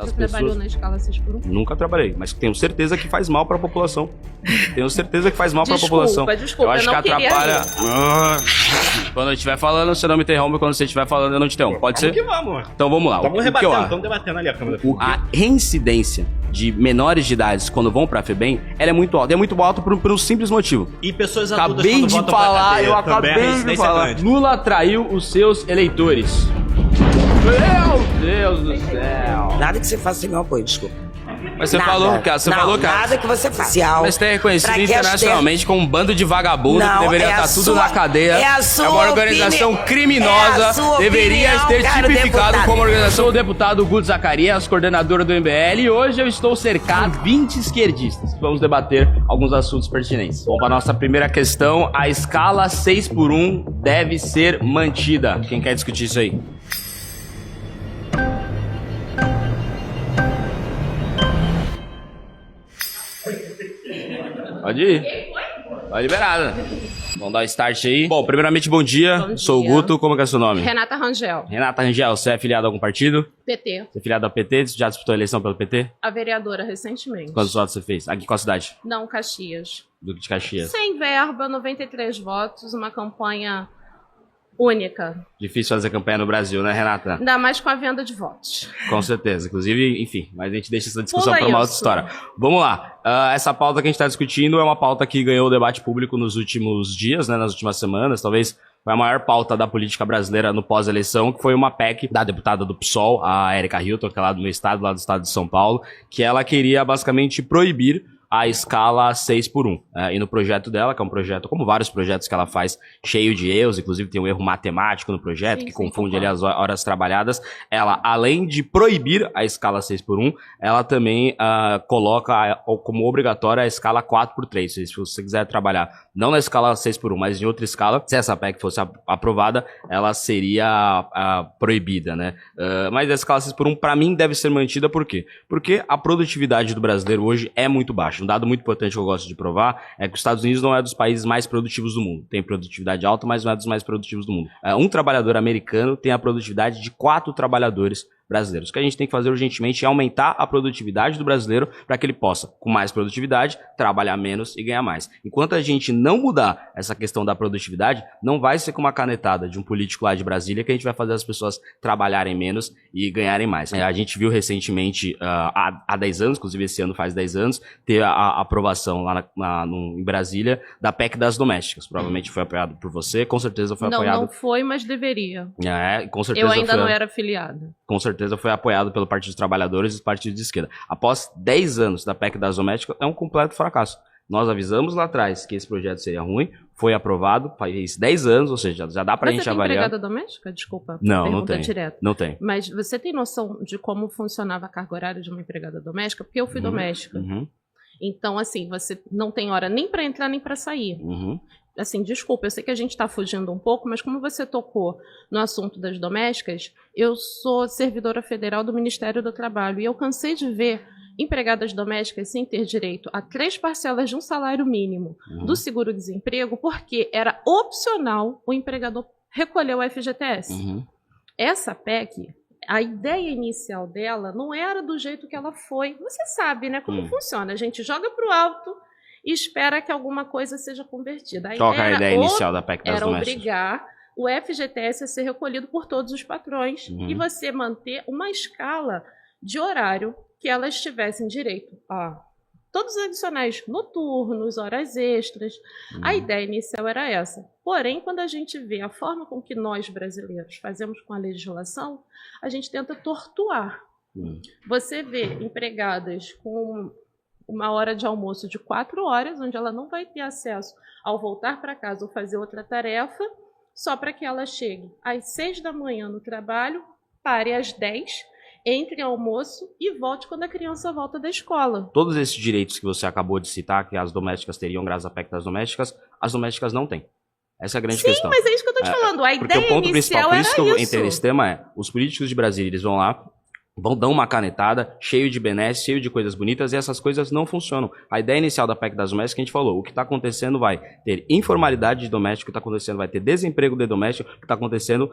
Você trabalhou na escala 6x1? Nunca trabalhei, mas tenho certeza que faz mal para a população. Tenho certeza que faz mal para a população. Desculpa, eu acho que atrapalha. Quando eu estiver falando, você não me interrompe. Quando você estiver falando, eu não te interrompo. Pode ser? Que vamos. Então vamos lá. Estamos rebatendo, estamos debatendo ali a câmera. A reincidência de menores de idade quando vão pra FEBEM, ela é muito alta. É muito alto por um simples motivo. E pessoas adultas Acabei quando de votam pra falar, cadeia, eu também a acabei de reincidência falar. grande. Lula traiu os seus eleitores. Meu Deus do céu. Nada que você faça sem meu apoio, desculpa. Mas você Nada. falou, cara, você Não, falou, cara. nada que você faça. Mas você é reconhecido Pra que internacionalmente como um bando de vagabundo Não, que deveria é a estar tudo sua- na cadeia. é a sua uma organização opinião. criminosa. É a sua Deveria opinião, ter cara, tipificado deputado. como organização. O deputado Guto Zacarias, coordenador do MBL, e hoje eu estou cercado de 20 esquerdistas. Vamos debater alguns assuntos pertinentes. Vamos para a nossa primeira questão. A escala 6x1 deve ser mantida. Quem quer discutir isso aí? Pode ir. Vai liberada. Vamos dar o start aí. Bom, primeiramente, bom dia. Bom dia. Sou o Guto. Como é seu nome? Renata Rangel, Renata Rangel, você é filiado a algum partido? PT, Você é filiado ao PT? Você já disputou a eleição pelo PT? a vereadora recentemente. Quantos votos você fez? Aqui, qual cidade? Não, Caxias. Duque de Caxias. Sem verba, 93 votos, uma campanha única. Difícil fazer campanha no Brasil, né, Renata? Ainda mais com a venda de votos. Com certeza. Inclusive, enfim, mas a gente deixa essa discussão Pula para uma outra isso. história. Vamos lá. Essa pauta que a gente está discutindo é uma pauta que ganhou o debate público nos últimos dias, né, nas últimas semanas. Talvez foi a maior pauta da política brasileira no pós-eleição, que foi uma PEC da deputada do PSOL, a Erika Hilton, que é lá do meu estado, lá do estado de São Paulo, que ela queria basicamente proibir a escala 6x1. E no projeto dela, que é um projeto, como vários projetos que ela faz, cheio de erros, inclusive tem um erro matemático no projeto, Sim, que sim, confunde concordo. ali as horas trabalhadas, ela, além de proibir a escala 6x1, ela também coloca como obrigatória a escala 4x3. Se você quiser trabalhar não na escala 6x1, mas em outra escala, se essa PEC fosse aprovada, ela seria proibida, né? Mas a escala 6x1, para mim, deve ser mantida, por quê? Porque a produtividade do brasileiro hoje é muito baixa. Um dado muito importante que eu gosto de provar é que os Estados Unidos não é dos países mais produtivos do mundo. Tem produtividade alta, mas não é dos mais produtivos do mundo. Um trabalhador americano tem a produtividade de 4 trabalhadores brasileiros. O que a gente tem que fazer urgentemente é aumentar a produtividade do brasileiro para que ele possa, com mais produtividade, trabalhar menos e ganhar mais. Enquanto a gente não mudar essa questão da produtividade, não vai ser com uma canetada de um político lá de Brasília que a gente vai fazer as pessoas trabalharem menos e ganharem mais. A gente viu recentemente, há 10 anos, inclusive esse ano faz 10 anos, ter a aprovação lá em Brasília da PEC das domésticas. Provavelmente foi apoiado por você, com certeza foi apoiado. Não foi, mas deveria. Com certeza Eu ainda foi, não era filiada. com certeza foi apoiado pelo Partido dos Trabalhadores e os partidos de esquerda. Após 10 anos da PEC das domésticas, é um completo fracasso. Nós avisamos lá atrás que esse projeto seria ruim, foi aprovado, faz 10 anos, ou seja, já dá pra gente Você tem avaliar. empregada doméstica? Desculpa. Não pergunta tem. direta. Não tem. Mas você tem noção de como funcionava a carga horária de uma empregada doméstica? Porque eu fui doméstica. Uhum, Então, assim, você não tem hora nem para entrar nem para sair. uhum. Assim, desculpa, eu sei que a gente está fugindo um pouco, mas como você tocou no assunto das domésticas, eu sou servidora federal do Ministério do Trabalho e eu cansei de ver empregadas domésticas sem ter direito a 3 parcelas de um salário mínimo do seguro-desemprego, porque era opcional o empregador recolher o FGTS. Uhum. Essa PEC, a ideia inicial dela não era do jeito que ela foi. Você sabe, né, como funciona. A gente joga para o alto e espera que alguma coisa seja convertida. Qual que é a ideia inicial da PEC das Era domésticas? obrigar o FGTS a ser recolhido por todos os patrões e você manter uma escala de horário que elas tivessem direito a todos os adicionais noturnos, horas extras. A ideia inicial era essa. Porém, quando a gente vê a forma com que nós, brasileiros, fazemos com a legislação, a gente tenta tortuar. Você vê empregadas com uma hora de almoço de 4 horas, onde ela não vai ter acesso ao voltar para casa ou fazer outra tarefa, só para que ela chegue às 6 da manhã no trabalho, pare às 10, entre almoço e volte quando a criança volta da escola. Todos esses direitos que você acabou de citar, que as domésticas teriam graças à PEC das domésticas, as domésticas não têm. Essa é a grande questão. Mas é isso que eu tô te falando. A Porque ideia o ponto principal, inicial por isso que era eu isso. entrei nesse tema, é os políticos de Brasília, eles vão lá, dão uma canetada, cheio de benesses, cheio de coisas bonitas, e essas coisas não funcionam. A ideia inicial da PEC das domésticas, que a gente falou, o que está acontecendo vai ter informalidade de doméstico, o que está acontecendo vai ter desemprego de doméstico, o que está acontecendo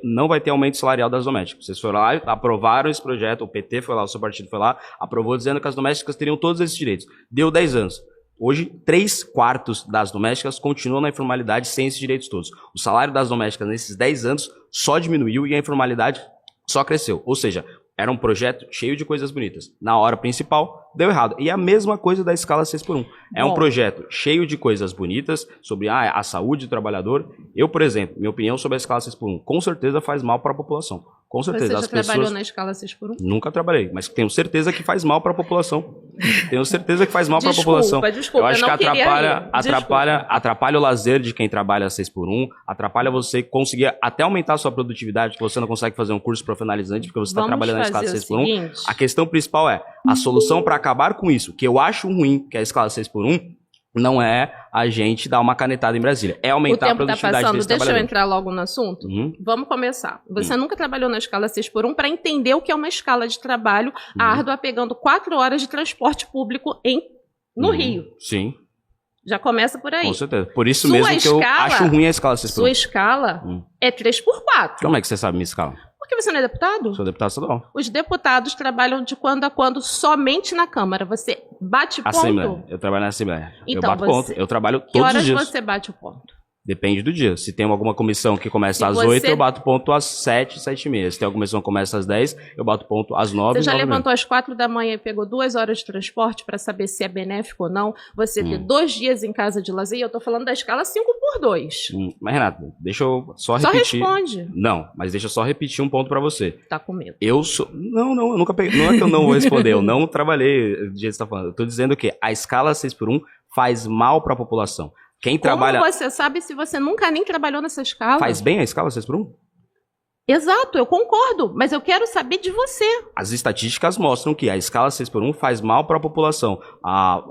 não vai ter aumento salarial das domésticas. Vocês foram lá, aprovaram esse projeto, o PT foi lá, o seu partido foi lá, aprovou dizendo que as domésticas teriam todos esses direitos. Deu 10 anos. Hoje, 3/4 das domésticas continuam na informalidade sem esses direitos todos. O salário das domésticas nesses 10 anos só diminuiu e a informalidade só cresceu. Ou seja, era um projeto cheio de coisas bonitas. Na hora principal, deu errado. E a mesma coisa da escala 6x1. É um projeto cheio de coisas bonitas sobre a saúde do trabalhador. Eu, por exemplo, minha opinião sobre a escala 6x1, com certeza faz mal para a população. Com certeza. Você já trabalhou na escala 6x1? Nunca trabalhei, mas tenho certeza que faz mal para a população. Tenho certeza que faz mal para a população. Desculpa, eu acho que atrapalha o lazer de quem trabalha 6x1, atrapalha você conseguir até aumentar a sua produtividade, porque você não consegue fazer um curso profissionalizante porque você está trabalhando na escala 6x1. A questão principal é, a solução para acabar com isso, que eu acho ruim, que é a escala 6x1, não é a gente dar uma canetada em Brasília. É aumentar a produtividade desse trabalhador. Deixa eu entrar logo no assunto. Vamos começar. Você nunca trabalhou na escala 6x1 para entender o que é uma escala de trabalho árdua, pegando 4 horas de transporte público no Rio. Sim. Já começa por aí. Com certeza. Por isso mesmo que eu acho ruim a escala 6x1. Sua escala é 3x4. Como é que você sabe minha escala? Porque você não é deputado? Sou deputado estadual. Os deputados trabalham de quando a quando somente na Câmara. Você bate ponto? Assembleia. Eu trabalho na Assembleia. Então, eu bato ponto. Eu trabalho todos os dias. Que horas você bate o ponto? Depende do dia. Se tem alguma comissão que começa às 8, eu bato ponto às 7, 7h30. Se tem alguma comissão que começa às 10, eu bato ponto às 9. Você já levantou às 4 da manhã e pegou 2 horas de transporte para saber se é benéfico ou não? Você ter 2 dias em casa de lazer? Eu tô falando da escala 5x2. Mas, Renato, deixa eu só repetir. Só responde. Não, mas deixa eu só repetir um ponto para você. Tá com medo. Eu sou... Não, eu nunca peguei. Não é que eu não vou responder, eu não trabalhei do jeito que você tá falando. Eu tô dizendo que a escala 6x1 faz mal para a população. Quem trabalha... Como você sabe se você nunca nem trabalhou nessa escala? Faz bem a escala 6x1? Exato, eu concordo, mas eu quero saber de você. As estatísticas mostram que a escala 6x1 faz mal para a população.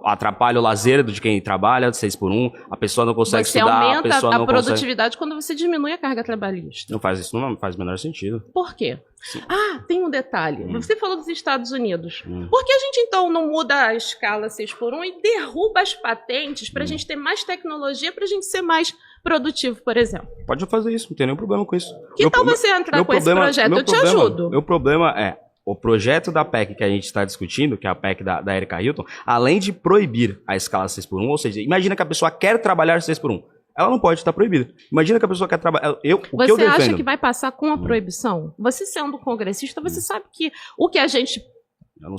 Atrapalha o lazer de quem trabalha 6x1, a pessoa não consegue estudar, aumenta a pessoa não produtividade quando você diminui a carga trabalhista. Não faz isso, não faz o menor sentido. Por quê? Sim. Tem um detalhe. Você falou dos Estados Unidos. Por que a gente então não muda a escala 6x1 e derruba as patentes para a gente ter mais tecnologia, para a gente ser mais produtivo, por exemplo? Pode fazer isso, não tem nenhum problema com isso. Que tal você entrar com esse projeto? Eu te ajudo. Meu problema é, o projeto da PEC que a gente está discutindo, que é a PEC da Erika Hilton, além de proibir a escala 6x1, ou seja, imagina que a pessoa quer trabalhar 6x1. Ela não pode estar proibida. Imagina que a pessoa quer trabalhar... Você acha que vai passar com a proibição? Você sendo congressista, você sabe que o que a gente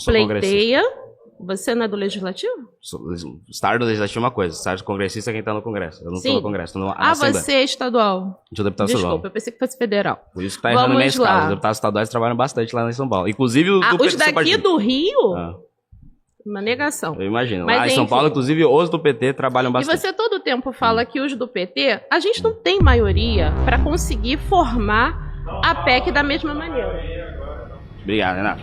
pleiteia... Você não é do Legislativo? Estar no Legislativo é uma coisa, estar congressista é quem está no Congresso. Eu não estou no Congresso, estou na Assembleia. Você é estadual? Sou deputado estadual. Desculpa, eu pensei que fosse federal. Por isso que está errando minha escala. Os deputados estaduais trabalham bastante lá em São Paulo. Inclusive os daqui do Rio... Uma negação. Eu imagino. Mas, em São Paulo, inclusive, os do PT trabalham bastante. E você todo tempo fala que os do PT, a gente não tem maioria para conseguir formar a PEC da mesma maneira. Obrigado, Renato.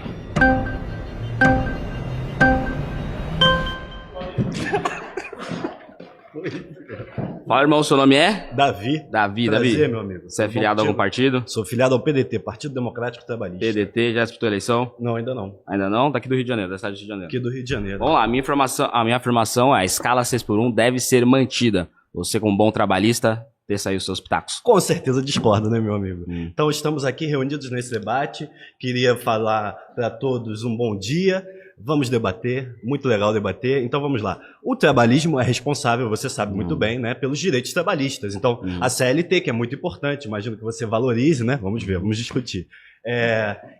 Fala, irmão, seu nome é? Davi. Prazer, meu amigo. Você é filiado a algum partido? Sou filiado ao PDT, Partido Democrático Trabalhista. PDT, já disputou a eleição? Não, ainda não. Ainda não? Daqui do Rio de Janeiro, da cidade do Rio de Janeiro. Aqui do Rio de Janeiro. Vamos lá, a minha afirmação é: a escala 6x1 deve ser mantida. Você, como bom trabalhista, desça aí os seus pitacos. Com certeza discordo, né, meu amigo? Então, estamos aqui reunidos nesse debate. Queria falar para todos um bom dia. Vamos debater, muito legal debater. Então vamos lá. O trabalhismo é responsável, você sabe muito bem, né, pelos direitos trabalhistas. Então a CLT, que é muito importante, imagino que você valorize, né? Vamos ver, vamos discutir.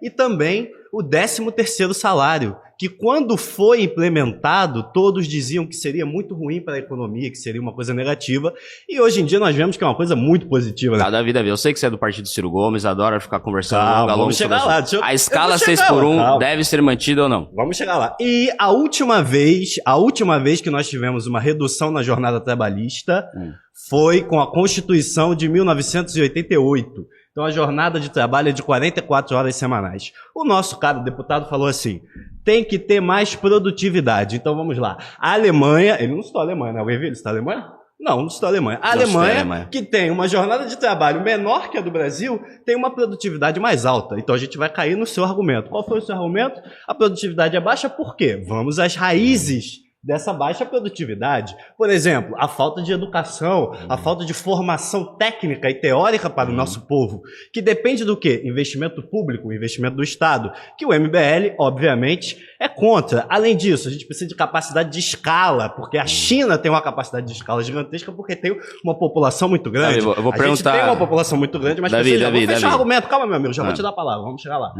E também o 13º salário, que quando foi implementado, todos diziam que seria muito ruim para a economia, que seria uma coisa negativa, e hoje em dia nós vemos que é uma coisa muito positiva, né? Cada vida a ver. Eu sei que você é do partido Ciro Gomes, adora ficar conversando. Vamos chegar lá. A escala 6x1 deve ser mantida ou não? Vamos chegar lá. E a última vez que nós tivemos uma redução na jornada trabalhista foi com a Constituição de 1988. Então a jornada de trabalho é de 44 horas semanais. O nosso cara deputado falou assim: tem que ter mais produtividade. Então vamos lá. A Alemanha, ele não citou a Alemanha, né? Alguém viu? Ele citou a Alemanha? Não, da Alemanha. A Alemanha, que tem uma jornada de trabalho menor que a do Brasil, tem uma produtividade mais alta. Então a gente vai cair no seu argumento. Qual foi o seu argumento? A produtividade é baixa por quê? Vamos às raízes dessa baixa produtividade. Por exemplo, a falta de educação, a falta de formação técnica e teórica para o nosso povo, que depende do quê? Investimento público, investimento do Estado, que o MBL, obviamente, é contra. Além disso, a gente precisa de capacidade de escala, porque a China tem uma capacidade de escala gigantesca porque tem uma população muito grande. Davi, eu vou perguntar... gente tem uma população muito grande, mas Davi, vou fechar o argumento. Calma, meu amigo, já vou te dar a palavra, vamos chegar lá.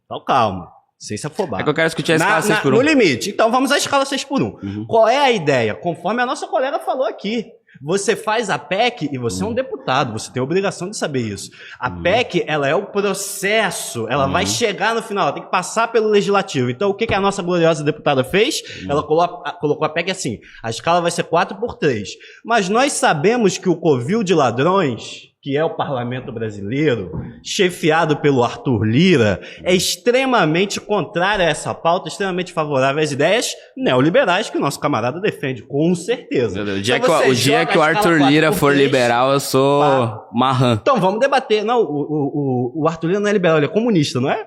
Então, calma. Sem se afobar. É que eu quero discutir a escala 6x1. No limite. Então vamos à escala 6x1. Qual é a ideia? Conforme a nossa colega falou aqui. Você faz a PEC e você é um deputado. Você tem a obrigação de saber isso. A PEC, ela é o processo. Ela vai chegar no final. Ela tem que passar pelo legislativo. Então o que a nossa gloriosa deputada fez? Ela colocou a PEC assim. A escala vai ser 4x3. Mas nós sabemos que o covil de ladrões, que é o parlamento brasileiro, chefiado pelo Arthur Lira, é extremamente contrário a essa pauta, extremamente favorável às ideias neoliberais que o nosso camarada defende, com certeza. O dia que o Arthur Lira for liberal, eu sou marrã. Então vamos debater. Não, o Arthur Lira não é liberal, ele é comunista, não é?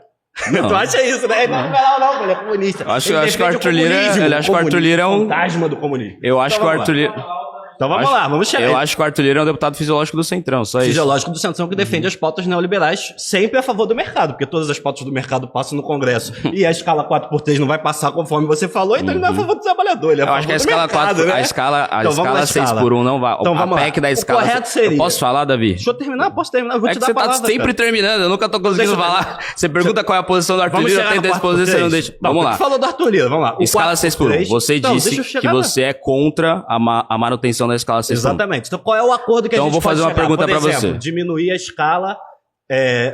Não. Tu acha isso, né? Ele não é liberal, não, ele é comunista. Eu acho que o Arthur Lira é um fantasma do comunismo. Eu acho que o Arthur Lira... Então vamos lá, vamos chegar. Eu acho que o Arthur Lira é um deputado fisiológico do Centrão, só isso. Fisiológico do Centrão que defende as pautas neoliberais sempre a favor do mercado, porque todas as pautas do mercado passam no Congresso e a escala 4x3 não vai passar conforme você falou, então ele não é a favor do trabalhador, ele é a favor do mercado. Eu acho que a escala 6x1 não vai. Então, a PEC da escala... O correto seria... Eu posso falar, Davi? Deixa eu terminar, posso terminar, eu vou te dar a palavra. Você tá sempre terminando, eu nunca tô conseguindo falar. Você pergunta qual é a posição do Arthur Lira, eu tento responder, você não deixa. Vamos lá. Você falou do Arthur Lira, vamos lá. Escala 6x1. Você disse que você é contra a manutenção da escala 6x1. Exatamente. Então, qual é o acordo que a gente pode chegar? Então, eu vou fazer uma pergunta para você. Diminuir a escala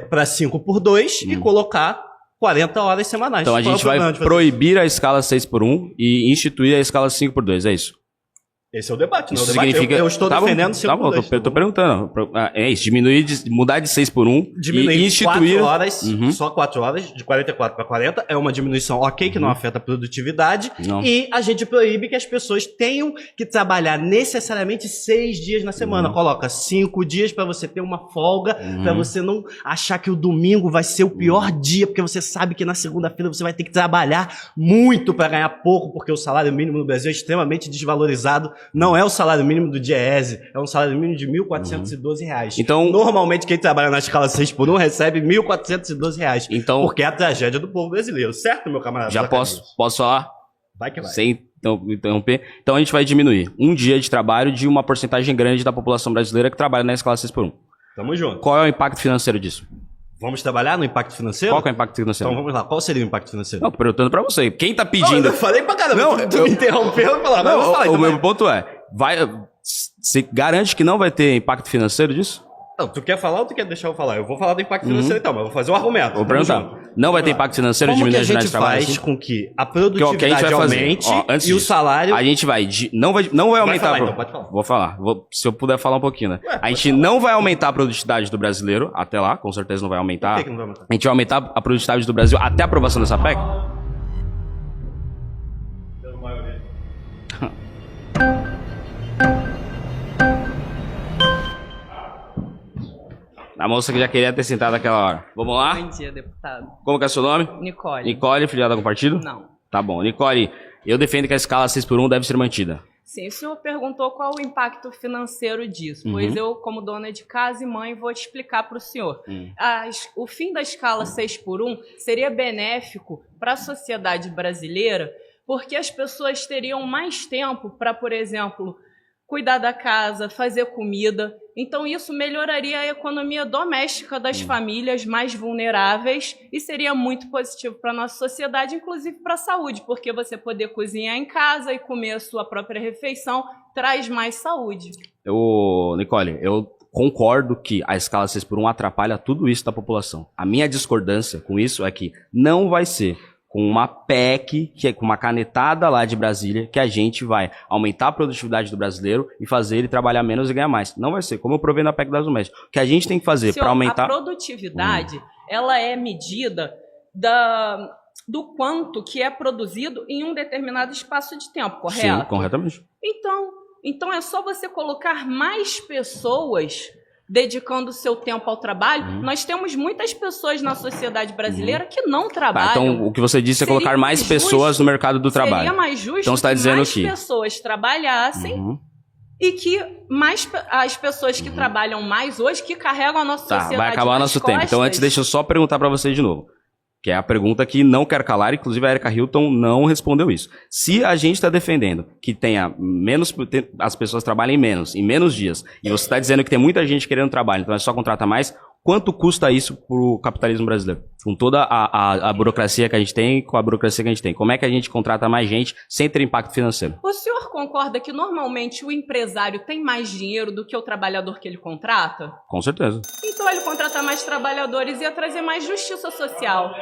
para 5x2 e colocar 40 horas semanais. Então, a gente vai proibir a escala 6x1 e instituir a escala 5x2, é isso? Esse é o debate, não? Isso significa... Eu estou defendendo 5x2. Tá bom, eu tô perguntando. É isso, mudar de 6x1 e instituir 4 horas, só 4 horas, de 44 para 40, é uma diminuição ok, que não afeta a produtividade, e a gente proíbe que as pessoas tenham que trabalhar necessariamente 6 dias na semana. Coloca 5 dias para você ter uma folga, para você não achar que o domingo vai ser o pior dia, porque você sabe que na segunda-feira você vai ter que trabalhar muito para ganhar pouco, porque o salário mínimo no Brasil é extremamente desvalorizado. Não é o salário mínimo do Diese, é um salário mínimo de R$ 1.412. Então, normalmente quem trabalha na escala 6x1 recebe R$ 1.412. Então, porque é a tragédia do povo brasileiro, certo, meu camarada? Já posso falar? Vai que vai. Sem interromper. Então a gente vai diminuir um dia de trabalho de uma porcentagem grande da população brasileira que trabalha na escala 6x1. Tamo junto. Qual é o impacto financeiro disso? Vamos trabalhar no impacto financeiro? Qual que é o impacto financeiro? Então vamos lá, qual seria o impacto financeiro? Não, tô perguntando pra você. Quem tá pedindo... Não, eu falei pra caramba, tu me interrompeu e falou, mas eu vou falar. O meu ponto é, você garante que não vai ter impacto financeiro disso? Não, tu quer falar ou tu quer deixar eu falar? Eu vou falar do impacto financeiro então, mas eu vou fazer um argumento. Vou perguntar. Não vai ter impacto financeiro de diminuir a jornada de trabalho? Como que a gente faz com que a produtividade aumente e o salário... A gente vai... Não vai aumentar... Falar, então, pode falar. Vou falar. Se eu puder falar um pouquinho, né? A gente não vai aumentar a produtividade do brasileiro até lá, com certeza não vai aumentar. Por que não vai aumentar? A gente vai aumentar a produtividade do Brasil até a aprovação dessa PEC? A moça que já queria ter sentado naquela hora. Vamos lá? Bom dia, deputado. Como que é o seu nome? Nicole. Nicole, filiada com partido? Não. Tá bom. Nicole, eu defendo que a escala 6x1 deve ser mantida. Sim, o senhor perguntou qual o impacto financeiro disso, pois eu, como dona de casa e mãe, vou te explicar para o senhor. O fim da escala 6x1 seria benéfico para a sociedade brasileira, porque as pessoas teriam mais tempo para, por exemplo, cuidar da casa, fazer comida. Então isso melhoraria a economia doméstica das famílias mais vulneráveis e seria muito positivo para a nossa sociedade, inclusive para a saúde, porque você poder cozinhar em casa e comer a sua própria refeição traz mais saúde. Nicole, eu concordo que a escala 6x1 atrapalha tudo isso da população. A minha discordância com isso é que não vai ser com uma PEC, que é com uma canetada lá de Brasília, que a gente vai aumentar a produtividade do brasileiro e fazer ele trabalhar menos e ganhar mais. Não vai ser, como eu provei na PEC das domésticas. O que a gente tem que fazer para aumentar... A produtividade, ela é medida do quanto que é produzido em um determinado espaço de tempo, correto? Sim, corretamente. Então, Então é só você colocar mais pessoas dedicando o seu tempo ao trabalho. Nós temos muitas pessoas na sociedade brasileira que não trabalham. Tá, então o que você disse é Seria colocar mais justo, pessoas no mercado do trabalho. Seria mais justo Então você tá dizendo mais que pessoas trabalhassem e que as pessoas que trabalham mais hoje, que carregam a nossa sociedade vai acabar o nas nosso tempo. Então antes, deixa eu só perguntar pra você de novo. Que é a pergunta que não quer calar, inclusive a Erika Hilton não respondeu isso. Se a gente está defendendo que tenha menos, as pessoas trabalhem menos, em menos dias, e você está dizendo que tem muita gente querendo trabalho, então é só contratar mais, quanto custa isso pro capitalismo brasileiro? Com toda a burocracia que a gente tem, com a burocracia que a gente tem. Como é que a gente contrata mais gente sem ter impacto financeiro? O senhor concorda que normalmente o empresário tem mais dinheiro do que o trabalhador que ele contrata? Com certeza. Então ele contratar mais trabalhadores ia trazer mais justiça social.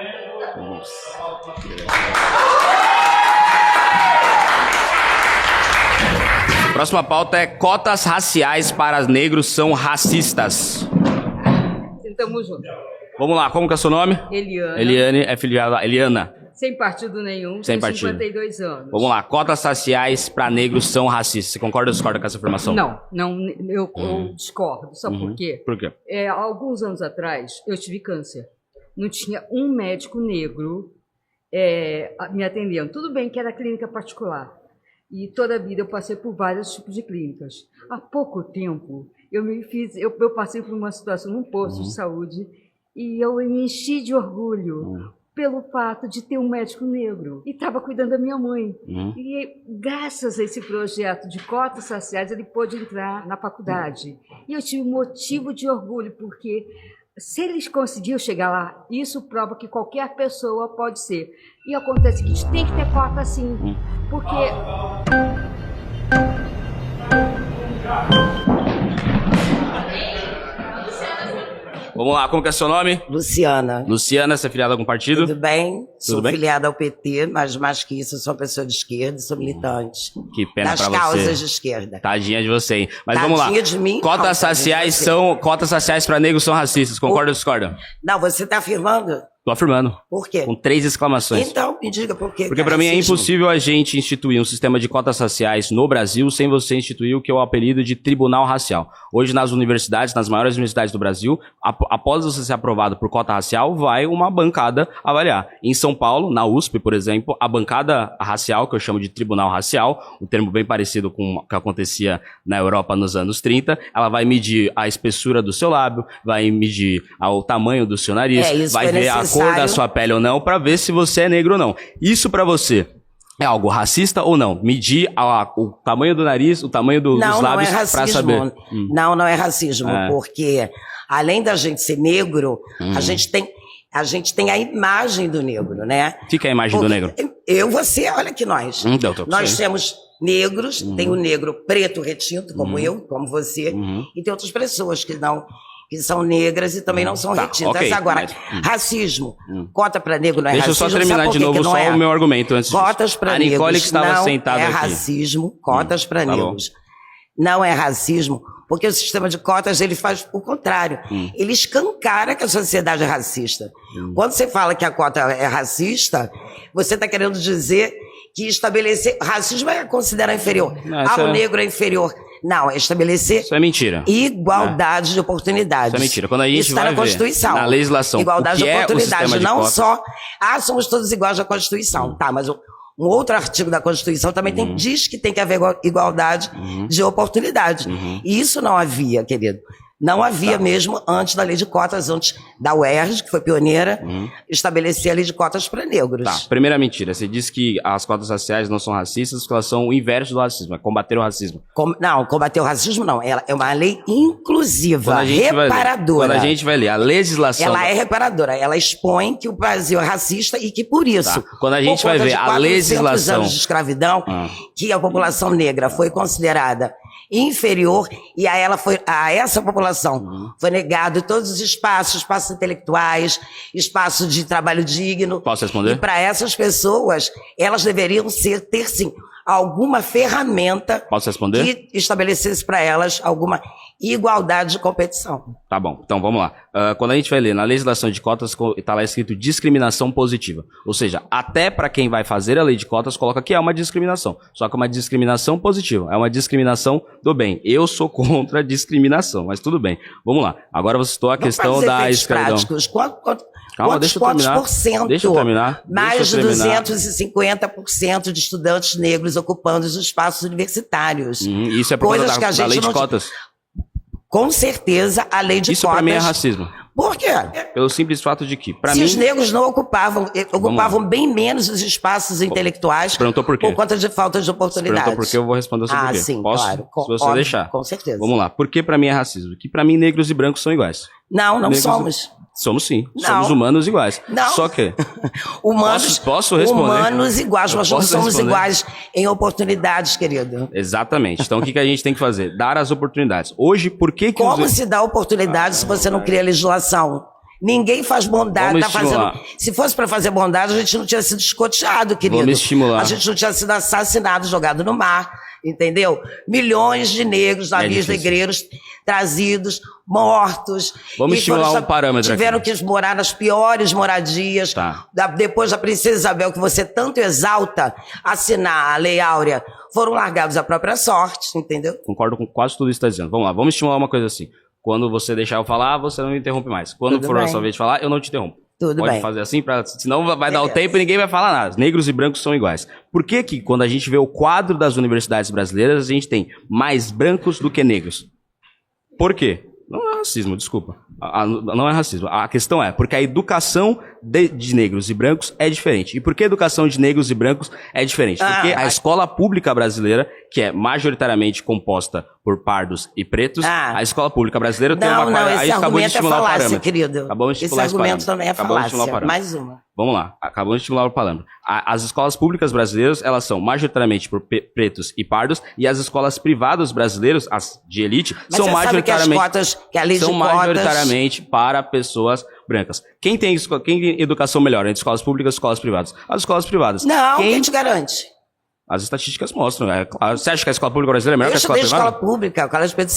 Próxima pauta é cotas raciais para negros são racistas. Tamo junto. Vamos lá, como que é o seu nome? Eliana. Eliane é filiada. Eliana. Sem partido nenhum, Sem tem partido. 52 anos. Vamos lá, cotas raciais para negros são racistas. Você concorda ou discorda com essa afirmação? Não, eu discordo. Sabe por quê? Por quê? Há alguns anos atrás, eu tive câncer. Não tinha um médico negro me atendendo. Tudo bem que era clínica particular. E toda a vida eu passei por vários tipos de clínicas. Há pouco tempo, eu passei por uma situação num posto de saúde e eu me enchi de orgulho pelo fato de ter um médico negro. E estava cuidando da minha mãe. E graças a esse projeto de cotas raciais, ele pôde entrar na faculdade. E eu tive motivo de orgulho, porque se eles conseguiram chegar lá, isso prova que qualquer pessoa pode ser. E acontece que a gente tem que ter cota sim, porque... Vamos lá, como que é seu nome? Luciana. Luciana, você é filiada a algum partido? Tudo bem? Sou bem? filiada ao PT, mas mais que isso, eu sou uma pessoa de esquerda, sou militante. Que pena das pra você. causas de esquerda. Tadinha de você, hein? Mas Tadinha vamos lá. de mim, Cotas não, raciais tadinha de você. cotas raciais para negros são racistas. Concorda ou discorda? Não, você está afirmando? Tô afirmando. Por quê? Com 3 exclamações. Então, me diga por quê. Porque pra mim é racismo. impossível a gente instituir um sistema de cotas raciais no Brasil sem você instituir o que é o apelido de tribunal racial. Hoje nas universidades, nas maiores universidades do Brasil, após você ser aprovado por cota racial, vai uma bancada avaliar. Em São Paulo, na USP, por exemplo, a bancada racial, que eu chamo de tribunal racial, um termo bem parecido com o que acontecia na Europa nos anos 30, ela vai medir a espessura do seu lábio, vai medir o tamanho do seu nariz, isso vai foi ver a cor da sua pele ou não, pra ver se você é negro ou não. Isso pra você é algo racista ou não? Medir o tamanho do nariz, o tamanho dos lábios pra saber. Não, não é racismo, porque além da gente ser negro, a gente tem a imagem do negro, né? O que é a imagem do negro? Você, olha aqui nós. Nós temos negros, tem o negro preto retinto, como eu, como você, e tem outras pessoas que são negras e também não são retintas. Okay, agora, racismo, cota para negro não é Deixa racismo. eu só terminar de novo só o meu argumento antes cotas para negros. A Nicole que estava sentada é aqui. Racismo, cotas para negros. Não é racismo, porque o sistema de cotas ele faz o contrário. Ele escancara que a sociedade é racista. Quando você fala que a cota é racista, você está querendo dizer que estabelecer... Racismo é considerar inferior. O negro é inferior. Não, é estabelecer... Isso é mentira. Igualdade de oportunidades. Isso é mentira. Quando a gente Isso está vai na Constituição. Na legislação. Igualdade de oportunidades. Não de só... somos todos iguais à Constituição. Tá, mas um outro artigo da Constituição também diz que tem que haver igualdade de oportunidade. E isso não havia, querido. Não havia mesmo antes da lei de cotas, antes da UERJ, que foi pioneira, estabelecer a lei de cotas para negros. Tá, primeira mentira. Você disse que as cotas raciais não são racistas, porque elas são o inverso do racismo, é combater o racismo. Não, combater o racismo não. Ela é uma lei inclusiva, reparadora. Quando a gente vai ler a legislação... Ela é reparadora. Ela expõe que o Brasil é racista e que por isso... Quando a gente vai ver a legislação... anos de escravidão, que a população negra foi considerada inferior e a essa população foi negado todos os espaços intelectuais, espaço de trabalho digno. Posso responder? E para essas pessoas, elas deveriam ter sim alguma ferramenta Posso responder? que estabelecesse para elas alguma igualdade de competição. Tá bom, então vamos lá. Quando a gente vai ler na legislação de cotas, está lá escrito discriminação positiva. Ou seja, até para quem vai fazer a lei de cotas, coloca que é uma discriminação. Só que é uma discriminação positiva. É uma discriminação do bem. Eu sou contra a discriminação, mas tudo bem. Vamos lá. Agora você citou a questão da escravidão. Calma, deixa eu terminar. Por cento? Deixa eu terminar. Mais de 250% de estudantes negros ocupando os espaços universitários. Isso é por causa da lei de cotas. Com certeza, a lei de Isso cotas... pra mim é racismo. Por quê? Pelo simples fato de que, pra Se mim... os negros não ocupavam bem menos os espaços intelectuais perguntou por quê? por conta de falta de oportunidades. Perguntou por quê, eu vou responder o seu porquê. Sim, Posso? claro. Se você Óbvio, deixar. Com certeza. Vamos lá. Por que pra mim é racismo? Porque pra mim negros e brancos são iguais. Não Negros somos. Somos sim. Não. Somos humanos iguais. Não. Só que... Humanos, Posso responder? Humanos iguais, mas não Posso somos responder? iguais em oportunidades, querido. Exatamente. Então o que a gente tem que fazer? Dar as oportunidades. Hoje, por que Como se dá oportunidade se você não cria legislação? Ninguém faz bondade, Vamos estimular. Se fosse para fazer bondade, a gente não tinha sido escoteado, querido. Vamos estimular. A gente não tinha sido assassinado, jogado no mar, entendeu? Milhões de negros, navios difícil. negreiros trazidos, mortos. Vamos E estimular foram- um parâmetro Tiveram aqui. que morar nas piores moradias. Tá. Depois da Princesa Isabel, que você tanto exalta, assinar a Lei Áurea, foram largados à própria sorte, entendeu? Concordo com quase tudo isso que você está dizendo. Vamos lá, vamos estimular uma coisa assim. Quando você deixar eu falar, você não me interrompe mais. Quando Tudo for a bem. sua vez de falar, eu não te interrompo. Tudo Pode bem. fazer assim, senão vai dar o Beleza. tempo e ninguém vai falar nada. Negros e brancos são iguais. Por que que, quando a gente vê o quadro das universidades brasileiras, a gente tem mais brancos do que negros? Por quê? Não é racismo, desculpa. Não é racismo. A questão é porque a educação de negros e brancos é diferente. E por que a educação de negros e brancos é diferente? Porque a escola pública brasileira, que é majoritariamente composta por pardos e pretos, a escola pública brasileira tem uma... Não, aí esse acabou de argumento é estimular o falácia, parâmetro. querido. Acabamos de Esse estimular esse argumento parâmetro. também é Acabamos de estimular o falácia. parâmetro. Mais uma. Vamos lá, acabamos de estimular o parâmetro. As escolas públicas brasileiras, elas são majoritariamente por pretos e pardos, e as escolas privadas brasileiras, as de elite, Mas são você sabe que as majoritariamente, cotas, que a lei de são cotas... majoritariamente para pessoas brancas. Quem tem educação melhor entre escolas públicas e escolas privadas? As escolas privadas. Não, quem te garante? As estatísticas mostram. Você acha que a escola pública brasileira é melhor Eu que a escola estudei privada? escola pública, o Colégio Pedro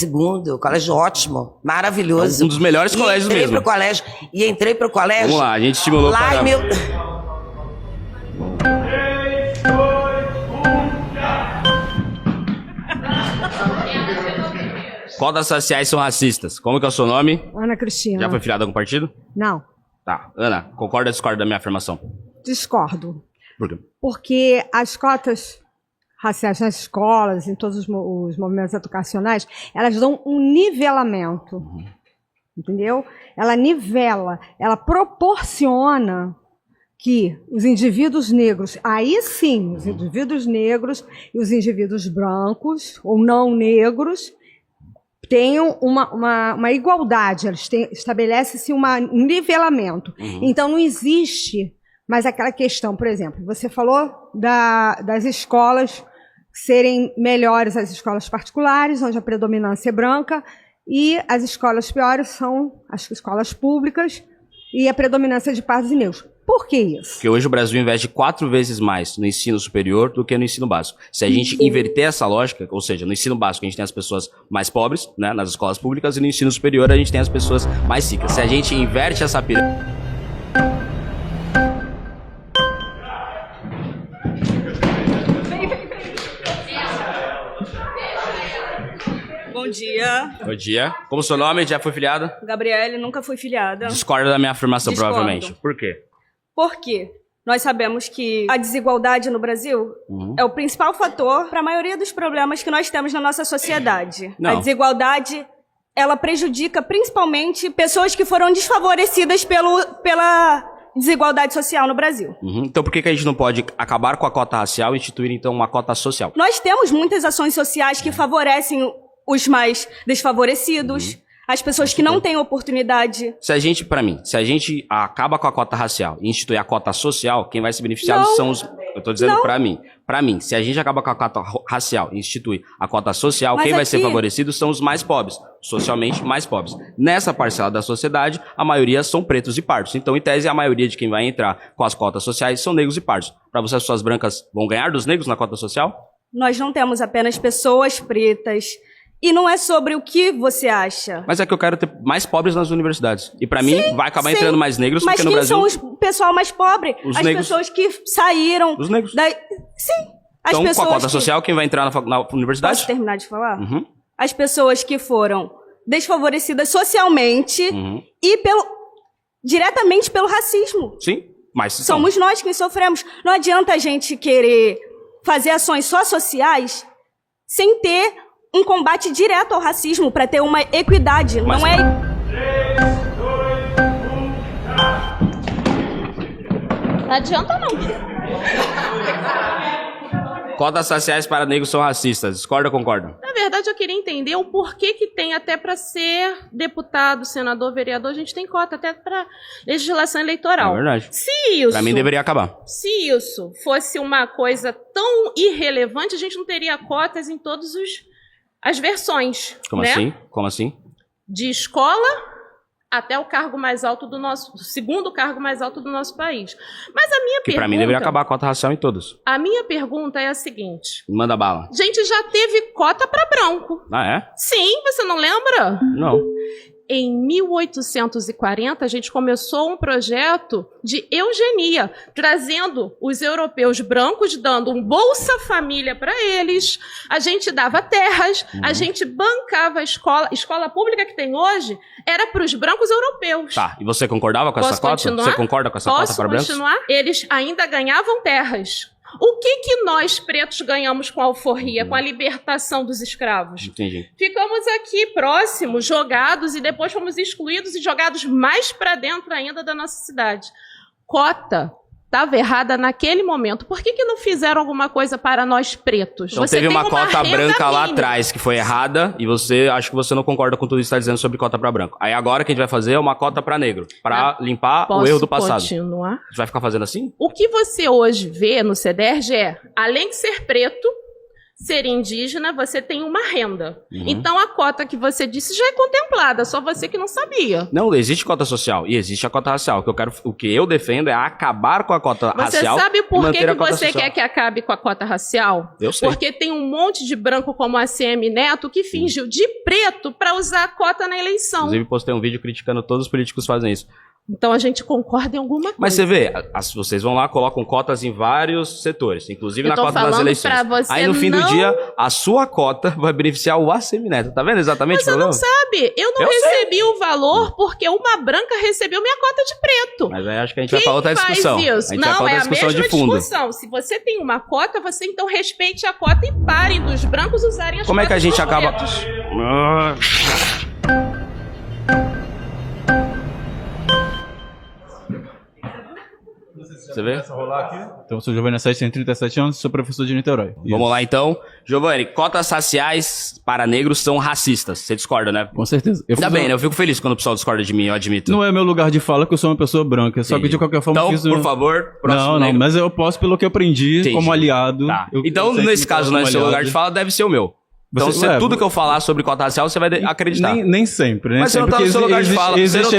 II, colégio ótimo, maravilhoso. Um dos melhores colégios mesmo. Entrei pro colégio. Vamos lá, a gente estimulou lá para... em mil... Cotas raciais são racistas. Como que é o seu nome? Ana Cristina. Já foi filiada a algum partido? Não, Tá. Ana, concorda ou discorda da minha afirmação? discordo. Por quê? Porque as cotas raciais nas escolas, em todos os movimentos educacionais, elas dão um nivelamento. Entendeu? Ela nivela, ela proporciona que os indivíduos negros, aí sim, os indivíduos negros e os indivíduos brancos ou não negros, tenham uma igualdade, estabelece-se um nivelamento. Então não existe mais aquela questão, por exemplo, você falou das escolas serem melhores, as escolas particulares, onde a predominância é branca, e as escolas piores são as escolas públicas e a predominância de pardos e negros. Por que isso? Porque hoje o Brasil investe 4 vezes mais no ensino superior do que no ensino básico. Se a gente inverter essa lógica, ou seja, no ensino básico a gente tem as pessoas mais pobres, né, nas escolas públicas, e no ensino superior a gente tem as pessoas mais ricas. Se a gente inverte essa pirâmide... Bom dia. Bom dia. Como seu nome? Já foi filiada? Gabriele, nunca fui filiada. Discorda da minha afirmação, Discordo. provavelmente. Por quê? Por quê? Nós sabemos que a desigualdade no Brasil é o principal fator para a maioria dos problemas que nós temos na nossa sociedade. Não. A desigualdade, ela prejudica principalmente pessoas que foram desfavorecidas pela desigualdade social no Brasil. Então por que a gente não pode acabar com a cota racial e instituir então uma cota social? Nós temos muitas ações sociais que favorecem os mais desfavorecidos, as pessoas que não têm oportunidade. Se a gente, pra mim, se a gente acaba com a cota racial e institui a cota social, quem vai se beneficiar Não. são os... Eu tô dizendo Não. pra mim. Pra mim, se a gente acaba com a cota racial e institui a cota social, Mas quem vai ser aqui- favorecido são os mais pobres, socialmente mais pobres. Nessa parcela da sociedade, a maioria são pretos e pardos. Então, em tese, a maioria de quem vai entrar com as cotas sociais são negros e pardos. Pra você, as pessoas brancas vão ganhar dos negros na cota social? Nós não temos apenas pessoas pretas. E não é sobre o que você acha. Mas é que eu quero ter mais pobres nas universidades. E pra mim, vai acabar entrando mais negros, porque no Brasil... Mas quem são o pessoal mais pobre? As negros. Pessoas que saíram... Os negros. Sim. As então, pessoas com a cota social, quem vai entrar na universidade? Posso terminar de falar? As pessoas que foram desfavorecidas socialmente e diretamente pelo racismo. Sim, mas... Somos nós quem sofremos. Não adianta a gente querer fazer ações só sociais sem ter um combate direto ao racismo, para ter uma equidade. Mas... Não é... 3, 2, 1. Não adianta não. Cotas sociais para negros são racistas. Discorda ou concorda? Na verdade, eu queria entender o porquê que tem até para ser deputado, senador, vereador, a gente tem cota até para legislação eleitoral. É verdade. Se isso... Pra mim deveria acabar. Se isso fosse uma coisa tão irrelevante, a gente não teria cotas em todos as versões. Como né? assim? Como assim? De escola até o cargo mais alto do nosso... O segundo cargo mais alto do nosso país. Mas a minha Que pergunta... pra mim deveria acabar a cota racial em todos. A minha pergunta é a seguinte... Manda bala. A gente já teve cota para branco. Ah, é? Sim, você não lembra? Não. Em 1840, a gente começou um projeto de eugenia, trazendo os europeus brancos, dando um Bolsa Família para eles, a gente dava terras, a gente bancava a escola pública que tem hoje, era para os brancos europeus. Tá, e você concordava com essa Posso cota? continuar? Você concorda com essa cota para brancos? Posso continuar? Eles ainda ganhavam terras. O que nós, pretos, ganhamos com a alforria, com a libertação dos escravos? Entendi. Ficamos aqui próximos, jogados, e depois fomos excluídos e jogados mais para dentro ainda da nossa cidade. Cota estava errada naquele momento. Por que não fizeram alguma coisa para nós pretos? Então Você teve tem uma cota branca lá mínima. atrás que foi errada e você, acho que você não concorda com tudo isso que está dizendo sobre cota para branco. Aí agora o que a gente vai fazer é uma cota para negro, para limpar o erro do passado. Continuar? A gente vai ficar fazendo assim? O que você hoje vê no CEDERJ é, além de ser preto, ser indígena, você tem uma renda. Então a cota que você disse já é contemplada, só você que não sabia. Não, existe cota social e existe a cota racial. O que eu defendo é acabar com a cota racial. Você sabe por e manter a que cota você social. quer que acabe com a cota racial? Eu sei. Porque tem um monte de branco como a ACM Neto que fingiu de preto para usar a cota na eleição. Inclusive postei um vídeo criticando todos os políticos que fazem isso. Então a gente concorda em alguma coisa. Mas você vê, vocês vão lá, colocam cotas em vários setores, inclusive na cota das eleições. Aí no fim do dia, a sua cota vai beneficiar o ACM Neto. Tá vendo exatamente o problema? Mas você não sabe, eu não recebi o valor porque uma branca recebeu minha cota de preto. Mas aí acho que a gente vai para outra discussão. Isso? A gente vai para outra discussão de fundo. Discussão. Se você tem uma cota, você então respeite a cota e pare dos brancos usarem as Como é que a gente acaba... pretos. Você vê? Então, eu sou Giovanni Sete, tenho 37 anos, sou professor de Niterói. Vamos lá então. Giovanni, cotas raciais para negros são racistas. Você discorda, né? Com certeza. Ainda bem, né? Eu fico feliz quando o pessoal discorda de mim, eu admito. Não é meu lugar de fala que eu sou uma pessoa branca, só que de qualquer forma... Então, fiz por favor, próximo Não, negro. mas eu posso pelo que eu aprendi. Entendi. Como aliado. Tá. Eu Então, sempre nesse me caso, coloco não é como seu lugar aliado. de fala, deve ser o meu. Então, tudo que eu falar sobre cota racial, você vai acreditar. Nem sempre, né? Mas você não tá no seu lugar de fala. Existe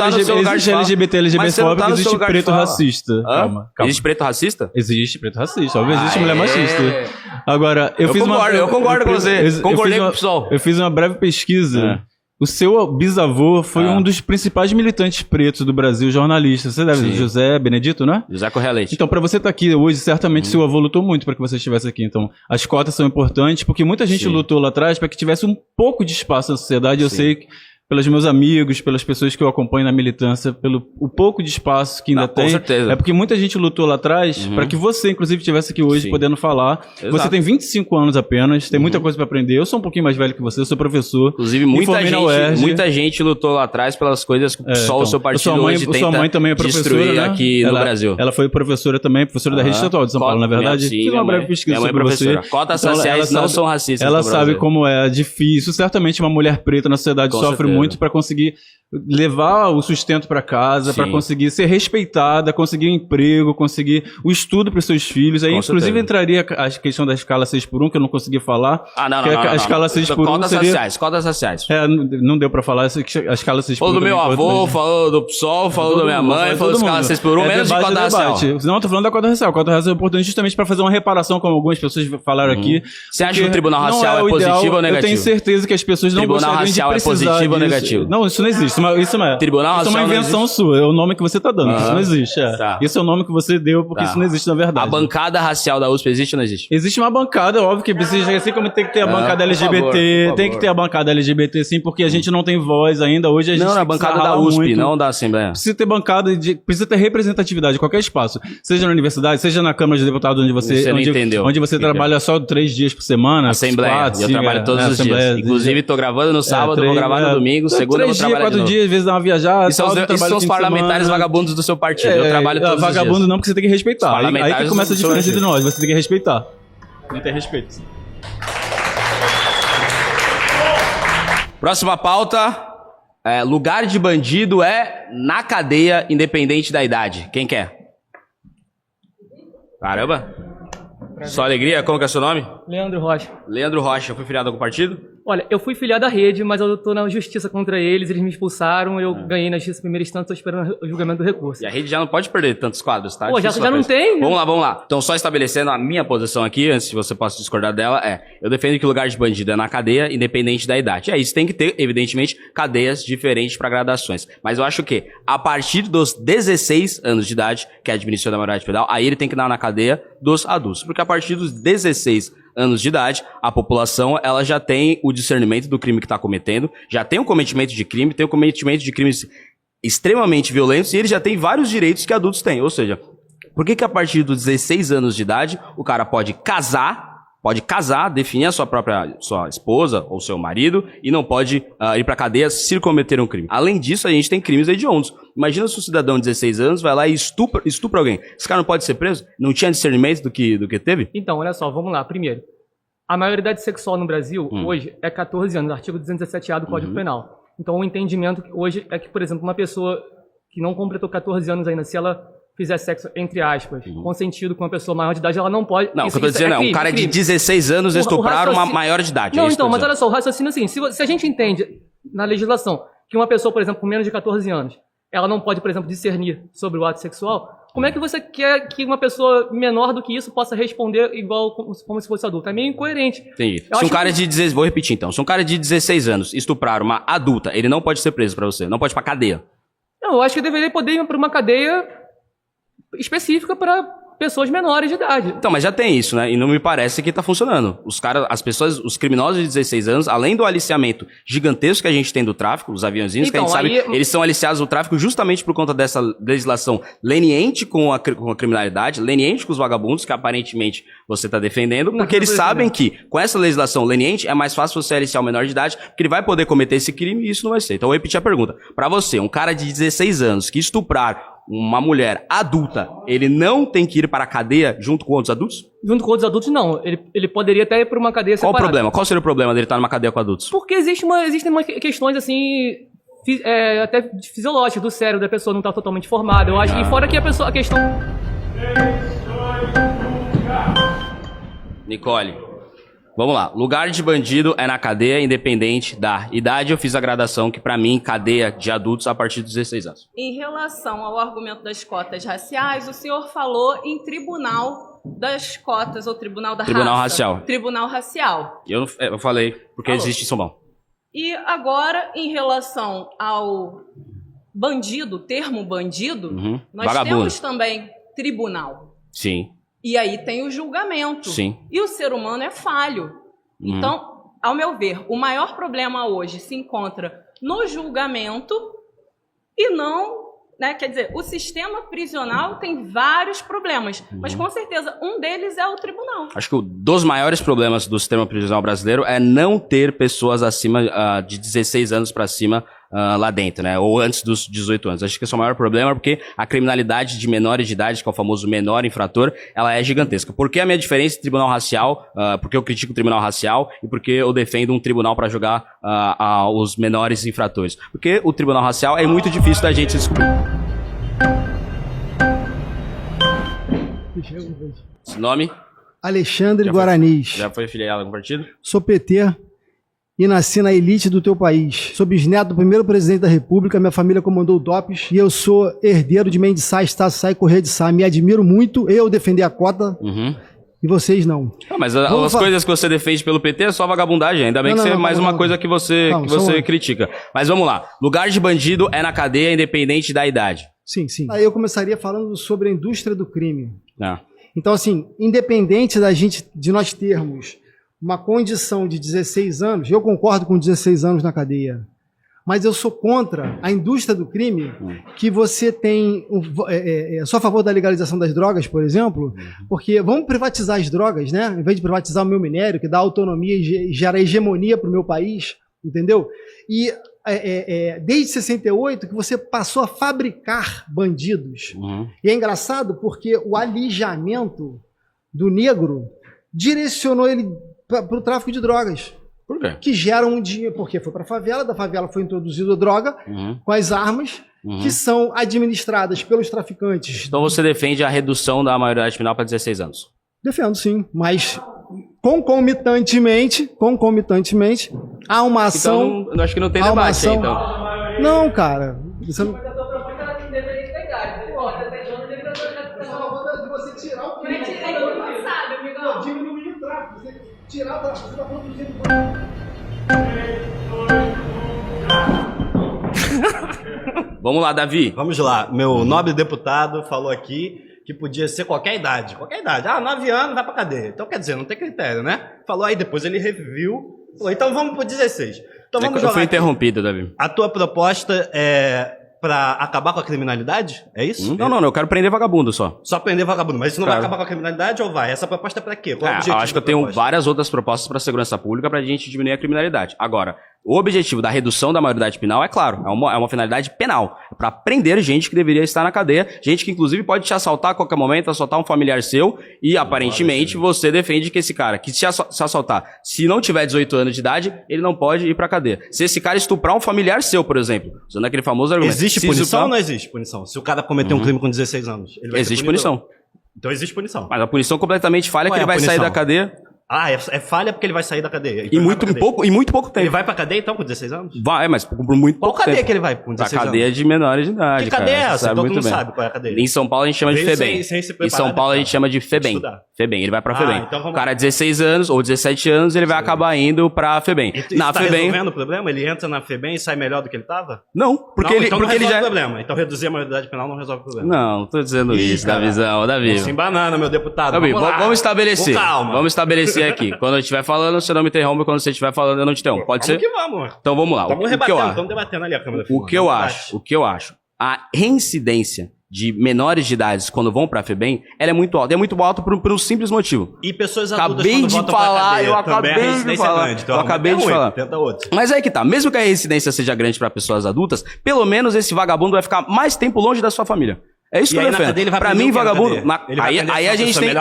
LGBT, LGBTfóbico, existe preto racista. Calma. Existe preto racista? Existe preto racista. Óbvio, existe mulher machista. Agora, eu concordo com você. Concordei com o pessoal. Eu fiz uma breve pesquisa. O seu bisavô foi um dos principais militantes pretos do Brasil, jornalista. Você deve, José Benedito, né? José Correia Leite. Então, para você estar aqui hoje, certamente seu avô lutou muito para que você estivesse aqui. Então, as cotas são importantes, porque muita gente lutou lá atrás para que tivesse um pouco de espaço na sociedade. Eu sei que, pelos meus amigos, pelas pessoas que eu acompanho na militância, pelo o pouco de espaço que ainda tem. Com certeza. É porque muita gente lutou lá atrás para que você, inclusive, estivesse aqui hoje podendo falar. Exato. Você tem 25 anos apenas, tem muita coisa para aprender. Eu sou um pouquinho mais velho que você, eu sou professor. Inclusive, muita gente lutou lá atrás pelas coisas que só o seu partido hoje tenta sua mãe também é professora, destruir né? aqui no Brasil. Ela foi professora também, professora da Rede Estadual de São Paulo, na verdade. Sim, Fiz uma breve pesquisa sobre você. Cotas sociais não são racistas. Ela sabe como é difícil. Certamente uma mulher preta na sociedade sofre muito para conseguir levar o sustento para casa, para conseguir ser respeitada, conseguir um emprego, conseguir o estudo para os seus filhos. Aí, inclusive, entraria a questão da escala 6x1, que eu não consegui falar. A escala 6x1 seria... Cotas raciais. Não deu para falar, a escala 6x1. Falou do meu avô, falou do PSOL, falou da minha mãe, falou da escala 6x1, menos de cota racial. Não, eu tô falando da cota racial. A cota racial é importante justamente para fazer uma reparação, como algumas pessoas falaram aqui. Você acha que o tribunal racial é positivo ou negativo? Eu tenho certeza que as pessoas não gostariam de precisar Tribunal racial é positivo ou negativo? Não, isso não existe. Isso não é. Tribunal isso é uma invenção sua, é o nome que você tá dando. Isso não existe. Esse é o nome que você deu, porque isso não existe na verdade. A bancada racial da USP existe ou não existe? Existe uma bancada, óbvio que precisa, assim como tem que ter a bancada LGBT, tem que ter a bancada LGBT sim, porque a gente não tem voz ainda. Hoje a gente não, na bancada da USP, não da Assembleia. Precisa ter bancada, precisa ter representatividade em qualquer espaço. Seja na universidade, seja na Câmara de Deputados, onde você trabalha só 3 dias por semana. Assembleia. Eu trabalho todos os dias. Inclusive, tô gravando no sábado, vou gravar no domingo, segunda eu vou trabalhar 4 dias, às vezes dá uma viajada. Isso são os parlamentares vagabundos do seu partido. Eu trabalho todos os dias. Vagabundo não, porque você tem que respeitar. Aí que começa a diferença entre nós, você tem que respeitar. Tem que ter respeito. Próxima pauta. Lugar de bandido é na cadeia, independente da idade. Quem quer? Caramba. Só alegria, como que é seu nome? Leandro Rocha. Leandro Rocha, foi filiado a algum partido? Olha, eu fui filiado à rede, mas eu tô na justiça contra eles me expulsaram, eu ganhei na justiça primeira instância, tô esperando o julgamento do recurso. E a rede já não pode perder tantos quadros, tá? Pô, já não tem? Vamos lá. Então, só estabelecendo a minha posição aqui, antes que você possa discordar dela, eu defendo que o lugar de bandido é na cadeia, independente da idade. Isso tem que ter, evidentemente, cadeias diferentes para gradações. Mas eu acho que, a partir dos 16 anos de idade, que é a diminuição da maioridade penal, aí ele tem que dar na cadeia dos adultos. Porque a partir dos 16 anos de idade, a população ela já tem o discernimento do crime que está cometendo, já tem o cometimento de crime, tem o cometimento de crimes extremamente violentos e ele já tem vários direitos que adultos têm. Ou seja, por que a partir dos 16 anos de idade o cara pode casar, definir a sua esposa ou seu marido e não pode ir pra cadeia se cometer um crime? Além disso, a gente tem crimes hediondos. Imagina se um cidadão de 16 anos vai lá e estupra alguém. Esse cara não pode ser preso? Não tinha discernimento do que teve? Então, olha só, vamos lá. Primeiro, a maioridade sexual no Brasil, hoje, é 14 anos, artigo 217A do Código Penal. Então, o entendimento hoje é que, por exemplo, uma pessoa que não completou 14 anos ainda, se ela fizer sexo, entre aspas, consentido com uma pessoa maior de idade, ela não pode... Não, o que eu tô dizendo é um cara de 16 anos estuprar uma maior de idade. Não, então, mas olha só, o raciocínio é assim, se a gente entende na legislação que uma pessoa, por exemplo, com menos de 14 anos, ela não pode, por exemplo, discernir sobre o ato sexual, como é que você quer que uma pessoa menor do que isso possa responder igual como se fosse adulto? É meio incoerente. Entendi. Se um cara de 16... Vou repetir então. Se um cara de 16 anos estuprar uma adulta, ele não pode ser preso pra você, não pode ir pra cadeia. Não, eu acho que deveria poder ir pra uma cadeia específica para pessoas menores de idade. Então, mas já tem isso, né? E não me parece que tá funcionando. Os criminosos de 16 anos, além do aliciamento gigantesco que a gente tem do tráfico, os aviãozinhos, então, que a gente sabe, eles são aliciados no tráfico justamente por conta dessa legislação leniente com a criminalidade, leniente com os vagabundos, que aparentemente você tá defendendo, porque eles sabem que com essa legislação leniente é mais fácil você aliciar o menor de idade, porque ele vai poder cometer esse crime e isso não vai ser. Então, eu vou repetir a pergunta. Pra você, um cara de 16 anos que estuprar uma mulher adulta, ele não tem que ir para a cadeia junto com outros adultos? Junto com outros adultos, não. Ele poderia até ir para uma cadeia separada. Qual o problema? Qual seria o problema dele estar numa cadeia com adultos? Porque existem umas questões, assim, até fisiológicas do cérebro da pessoa não estar totalmente formada. Eu acho que fora que a questão... Nicole, vamos lá. Lugar de bandido é na cadeia, independente da idade. Eu fiz a gradação que, pra mim, cadeia de adultos a partir dos 16 anos. Em relação ao argumento das cotas raciais, o senhor falou em tribunal das cotas, ou tribunal da Tribunal raça. racial. Tribunal racial. Eu falei, porque existe em São Paulo. E agora, em relação ao bandido, termo bandido, nós Vagabundo. temos também tribunal. Sim. E aí tem o julgamento. Sim. E o ser humano é falho. Então, ao meu ver, o maior problema hoje se encontra no julgamento e não... Né? Quer dizer, o sistema prisional tem vários problemas, mas com certeza um deles é o tribunal. Acho que um dos maiores problemas do sistema prisional brasileiro é não ter pessoas acima de 16 anos para cima lá dentro, né? Ou antes dos 18 anos. Acho que esse é o maior problema, porque a criminalidade de menores de idade, que é o famoso menor infrator, ela é gigantesca. Por que a minha diferença entre tribunal racial, porque eu critico o tribunal racial e porque eu defendo um tribunal para julgar os menores infratores? Porque o tribunal racial é muito difícil da gente descobrir. Esse nome? Alexandre Guaranis. Já foi filiado a algum partido? Sou PT e nasci na elite do teu país. Sou bisneto do primeiro presidente da República, minha família comandou o DOPS e eu sou herdeiro de Mendes Sá, Estácio Sá e Correia de Sá. Me admiro muito, eu defender a cota e vocês não. Mas as coisas que você defende pelo PT é só vagabundagem, ainda bem que é mais uma coisa que você critica. Mas vamos lá, lugar de bandido é na cadeia independente da idade. Sim. Aí eu começaria falando sobre a indústria do crime. Ah. Então, assim, independente de nós termos uma condição de 16 anos, eu concordo com 16 anos na cadeia, mas eu sou contra a indústria do crime, que você tem... sou a favor da legalização das drogas, por exemplo, porque vamos privatizar as drogas, né? Em vez de privatizar o meu minério, que dá autonomia e gera hegemonia para o meu país, entendeu? E desde 68 que você passou a fabricar bandidos. E é engraçado porque o alijamento do negro direcionou ele para o tráfico de drogas. Por quê? Que geram um dinheiro, porque foi para a favela, da favela foi introduzida a droga com as armas que são administradas pelos traficantes. Então você defende a redução da maioridade penal para 16 anos? Defendo, sim, mas concomitantemente, há uma ação... Então, acho que não tem debate aí, então. Não, cara. Você não... Vamos lá, Davi. Vamos lá. Meu nobre deputado falou aqui que podia ser qualquer idade. Qualquer idade. 9 anos, vai pra cadeia. Então, quer dizer, não tem critério, né? Falou aí, depois ele reviu. Falou, então vamos pro 16. Então vamos Eu fui interrompido, Davi. A tua proposta é pra acabar com a criminalidade? É isso? Não, eu quero prender vagabundo só. Só prender vagabundo. Mas isso não vai acabar com a criminalidade ou vai? Essa proposta é pra quê? Qual é o objetivo? Eu acho que eu tenho várias outras propostas para segurança pública pra gente diminuir a criminalidade. Agora, o objetivo da redução da maioridade penal é claro, é uma finalidade penal. É pra prender gente que deveria estar na cadeia, gente que inclusive pode te assaltar a qualquer momento, assaltar um familiar seu, e aparentemente você defende que esse cara, que se assaltar, se não tiver 18 anos de idade, ele não pode ir pra cadeia. Se esse cara estuprar um familiar seu, por exemplo, usando aquele famoso argumento. Existe punição ou não existe punição? Se o cara cometer um crime com 16 anos, ele vai existe punição. Então existe punição. Mas a punição completamente falha, que ele vai sair da cadeia. É falha porque ele vai sair da cadeia. Então em muito pouco tempo. Ele vai pra cadeia então com 16 anos? Vai, mas por muito pouco tempo. Qual cadeia que ele vai com 16 anos? A cadeia de menores de idade. Que cadeia é essa? Todo mundo sabe qual é a cadeia. Em São Paulo a gente chama de FEBEM. Em São Paulo a gente chama de FEBEM. FEBEM, ele vai pra FEBEM. Então o cara 16 anos ou 17 anos, ele vai acabar indo pra FEBEM. Na FEBEM. Resolvendo o problema? Ele entra na FEBEM e sai melhor do que ele tava? Não, porque ele já... o problema. Então reduzir a maioridade penal não resolve o problema. Não tô dizendo isso, Davi. Sem banana, meu deputado. Vamos estabelecer. Calma. Vamos estabelecer aqui. Quando eu estiver falando, você não me interrompe. Quando você estiver falando, eu não te interrompo. Pode ser? Vamos. Então vamos lá. Estamos debatendo ali a câmera. O que eu acho? A reincidência de menores de idade quando vão pra FEBEM, ela é muito alta. É muito alta por um simples motivo. E pessoas adultas quando voltam pra cadeia, eu acabei de falar. Mas aí que tá. Mesmo que a reincidência seja grande pra pessoas adultas, pelo menos esse vagabundo vai ficar mais tempo longe da sua família. É isso que eu defendo. Pra mim, vagabundo... Aí a gente tem...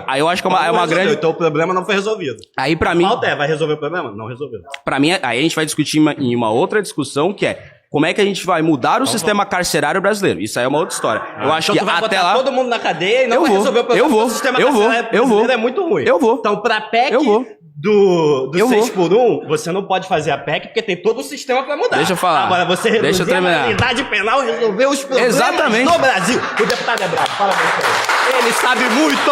Aí eu acho que é uma grande... Então o problema não foi resolvido. Aí pra mim... vai resolver o problema? Não resolveu. Pra mim, aí a gente vai discutir em uma outra discussão, que é como é que a gente vai mudar o sistema carcerário brasileiro. Isso aí é uma outra história. Eu acho que até lá... todo mundo na cadeia e não vai resolver o problema. O sistema carcerário brasileiro é muito ruim. Então pra PEC... Do 6x1, você não pode fazer a PEC porque tem todo o sistema pra mudar. Deixa eu falar. Agora, você reduzir a maioridade penal e resolver os problemas do Brasil. O deputado é bravo, fala pra ele. Ele sabe muito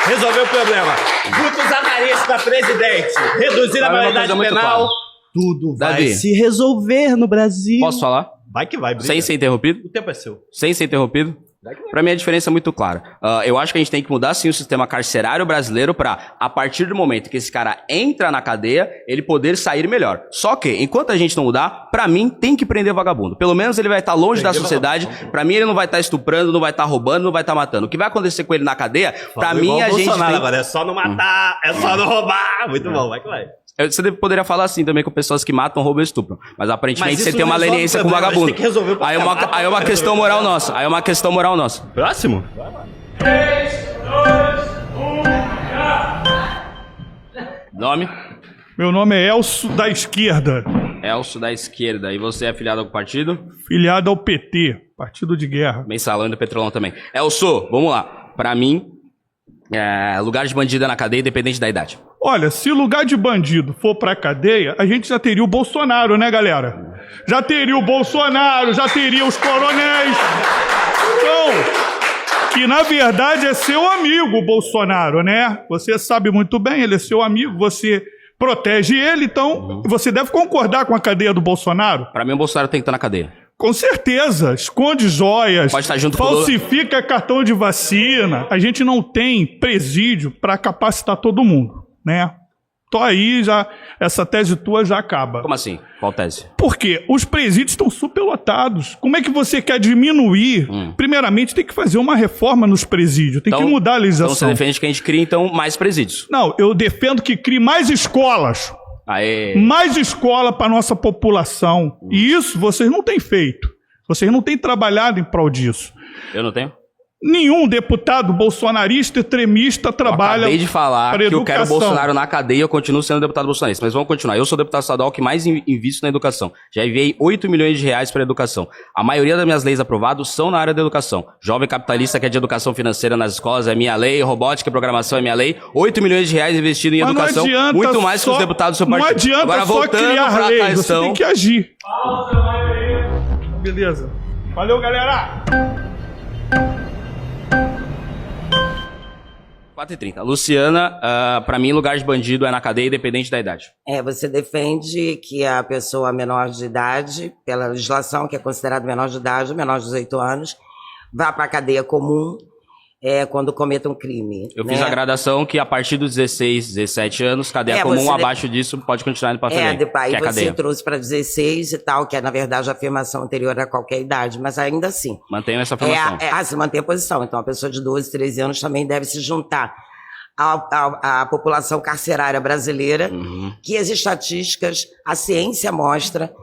resolver o problema. Muitos analistas da presidente. Reduzir a maioridade penal. Tudo vai se resolver no Brasil. Posso falar? Vai que vai, briga. Sem ser interrompido? O tempo é seu. Sem ser interrompido? Pra mim a diferença é muito clara. Eu acho que a gente tem que mudar sim o sistema carcerário brasileiro pra, a partir do momento que esse cara entra na cadeia, ele poder sair melhor. Só que, enquanto a gente não mudar, pra mim tem que prender vagabundo. Pelo menos ele vai estar longe da sociedade. Pra mim ele não vai estar estuprando, não vai estar roubando, não vai estar matando. O que vai acontecer com ele na cadeia, pra mim a gente tem... Agora é só não matar, é só não roubar. Muito bom, vai que vai. Você poderia falar assim também com pessoas que matam, roubam e estupram. Mas aparentemente Mas você isso tem uma resolve leniência o com problema, vagabundo. tem que resolver o Aí é uma questão moral nossa. Aí é uma questão moral nossa. Próximo? 3, 2, 1, Nome? Meu nome é Elcio da Esquerda, Elcio da Esquerda. E você é afiliado ao partido? filiado ao PT, Partido de Guerra. Mensalão e do Petrolão também. Elcio, vamos lá. Pra mim, lugar de bandido é na cadeia, independente da idade. Olha, se lugar de bandido for pra cadeia, a gente já teria o Bolsonaro, né, galera? Já teria o Bolsonaro, já teria os coronéis. Então, que na verdade é seu amigo o Bolsonaro, né? Você sabe muito bem, ele é seu amigo, você protege ele, então você deve concordar com a cadeia do Bolsonaro. Pra mim, o Bolsonaro tem que estar na cadeia. Com certeza, esconde joias, Pode estar junto com o falsifica cartão de vacina. A gente não tem presídio para capacitar todo mundo, né? Então aí já essa tese tua já acaba. Como assim? Qual tese? Porque os presídios estão superlotados. Como é que você quer diminuir? Primeiramente tem que fazer uma reforma nos presídios, tem que mudar a Então legislação. você defende que a gente crie, então, mais presídios. Não, eu defendo que crie mais escolas. Aê. Mais escola para nossa população. E isso vocês não têm feito. Vocês não têm trabalhado em prol disso. Eu não tenho? Nenhum deputado bolsonarista e extremista trabalha. Acabei de falar para que eu quero o educação. Bolsonaro na cadeia, eu continuo sendo deputado bolsonarista. Mas vamos continuar. Eu sou o deputado estadual que mais invisto na educação. Já enviei 8 milhões de reais para a educação. A maioria das minhas leis aprovadas são na área da educação. Jovem capitalista que é de educação financeira nas escolas é minha lei, robótica e programação é minha lei. 8 milhões de reais investido em Mas não educação, adianta muito mais que os só- deputados do seu não partido. adianta Agora, só voltando criar pra leis, você questão... tem que agir. Beleza. Valeu, galera! 4h30. Luciana, pra mim, lugar de bandido é na cadeia, independente da idade. Você defende que a pessoa menor de idade, pela legislação, que é considerado menor de idade, menor de 18 anos, vá para a cadeia comum quando cometa um crime. Eu fiz a gradação que a partir dos 16, 17 anos, cadeia comum, você abaixo disso, pode continuar indo pra frente. Depois que é você cadeia. trouxe para 16 e tal, que é, na verdade, a afirmação anterior a qualquer idade, mas ainda assim. Mantenho essa afirmação. Se mantém a posição. Então, a pessoa de 12, 13 anos também deve se juntar à população carcerária brasileira, que as estatísticas, a ciência mostra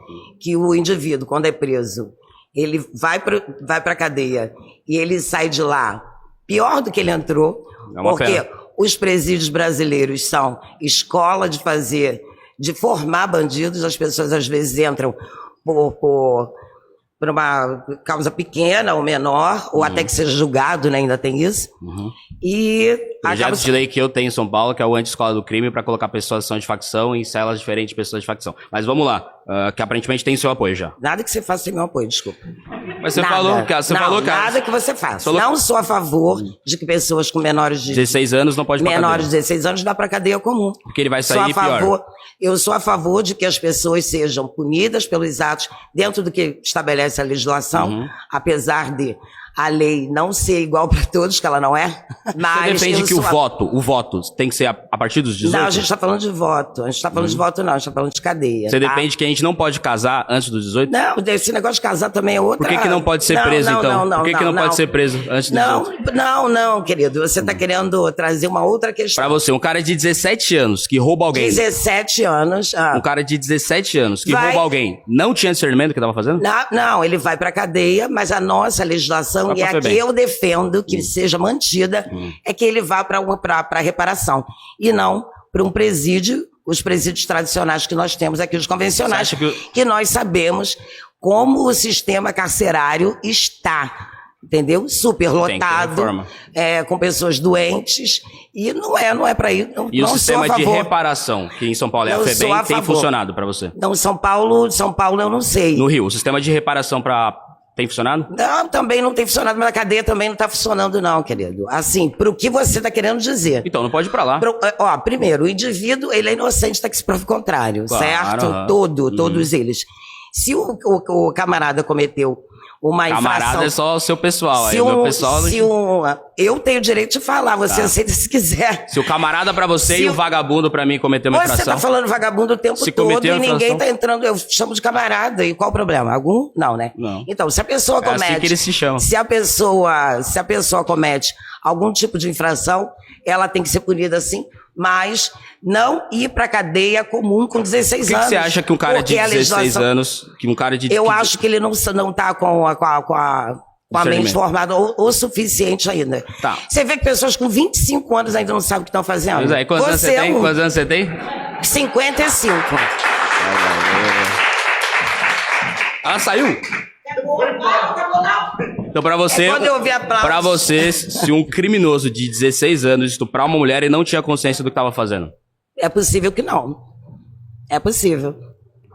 que o indivíduo, quando é preso, ele vai para a cadeia e ele sai de lá pior do que ele entrou, É uma porque pena. os presídios brasileiros são escola de formar bandidos. As pessoas às vezes entram por uma causa pequena ou menor, ou até que seja julgado, né? Ainda tem isso. E Projeto de lei que eu tenho em São Paulo, que é o anti-escola do crime, para colocar pessoas que são de facção em celas diferentes de pessoas de facção. Mas vamos lá, que aparentemente tem seu apoio já. Nada que você faça sem meu apoio, desculpa. Mas você Nada. falou que nada que você faça. Falou- Não sou a favor de que pessoas com menores de 16 anos não pode ir pra menores de cadeia. 16 anos dá para cadeia comum. Porque ele vai Sou a sair pior. favor, eu sou a favor de que as pessoas sejam punidas pelos atos dentro do que estabelece a legislação, apesar de a lei não ser igual para todos, que ela não é. Mas Você defende eu que sou o voto tem que ser a partir dos 18? Não, a gente está falando de voto. A gente está falando de voto, não. A gente está falando de cadeia. Você tá? defende que a gente não pode casar antes dos 18? Não, esse negócio de casar também é outra... Por que não pode ser preso, então? Por que não pode ser preso antes dos 18? Não, querido. Você está querendo trazer uma outra questão. Pra você, um cara de 17 anos que rouba alguém... 17 anos... Um cara de 17 anos que Vai- rouba alguém, não tinha discernimento do que tava fazendo? Não, ele vai para cadeia, mas a nossa legislação, Vai e pra a que FEBEM. eu defendo que seja mantida, é que ele vá para reparação. E não para um presídio, os presídios tradicionais que nós temos aqui, os convencionais, Você acha que nós sabemos como o sistema carcerário está. Entendeu? Tem Superlotado, que reforma. com pessoas doentes, e não é para ir. Não, E o não sistema sou a de favor. reparação, que em São Paulo é a Não sou FEBEM, a tem favor. funcionado pra você? Não, São Paulo eu não sei. No Rio, o sistema de reparação tem funcionado? Não, também não tem funcionado, mas a cadeia também não está funcionando, não, querido. Assim, pro que você está querendo dizer. Então, não pode ir pra lá. Primeiro, o indivíduo, ele é inocente até que se prove o contrário, Claro, certo? aham. Todos eles. Se o camarada cometeu uma Camarada infração... é só o seu pessoal. Aí o meu pessoal... eu tenho o direito de falar, você Tá. aceita se quiser. Se o camarada pra você Se e o- o vagabundo pra mim cometer uma Você infração... tá falando vagabundo o tempo Se todo cometeu e ninguém infração- tá entrando, eu chamo de camarada, e qual o problema? Algum? Não, né? Não. Então, se a pessoa É assim comete... que eles se chamam. Se a pessoa comete algum tipo de infração, ela tem que ser punida assim, mas não ir para cadeia comum com 16 Por que anos. você acha que um cara de Porque a 16 legislação- anos, que um cara de... Eu acho que ele não está com a mente formada o suficiente ainda. Tá. Você vê que pessoas com 25 anos ainda não sabem o que estão fazendo. Pois é, e quantos anos você tem? Quantos anos você tem? 55. Ela saiu? Então, pra você, É quando eu ouvi aplausos. pra você, se um criminoso de 16 anos estuprar uma mulher e não tinha consciência do que estava fazendo. É possível que não. É possível.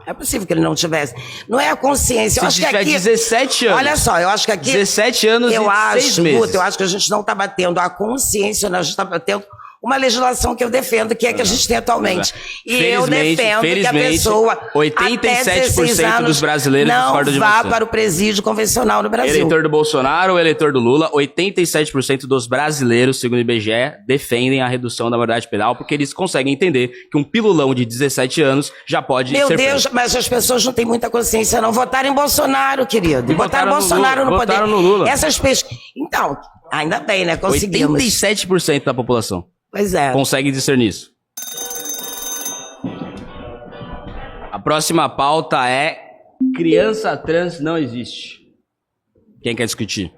É possível que ele não tivesse. Não é a consciência. Eu Se acho que tiver aqui, 17 anos. Olha só, eu acho que aqui. 17 anos eu e acho, 6 meses. Guto, eu acho que a gente não está batendo a consciência, não, a gente está batendo uma legislação que eu defendo, que é que a gente tem atualmente. E eu defendo que a pessoa, até 87% 16 anos, dos brasileiros não discordam de vá você. para o presídio convencional no Brasil. Eleitor do Bolsonaro ou eleitor do Lula, 87% dos brasileiros, segundo o IBGE, defendem a redução da maioridade penal porque eles conseguem entender que um pilulão de 17 anos já pode Meu ser Deus, preso. mas as pessoas não têm muita consciência, não. Votaram em Bolsonaro, querido. E Botaram votaram no Bolsonaro Lula, no poder. votaram no Lula. Essas pessoas. Então, ainda bem, né? Conseguimos. 87% da população. Pois é. Consegue discernir isso. A próxima pauta é criança trans não existe. Quem quer discutir?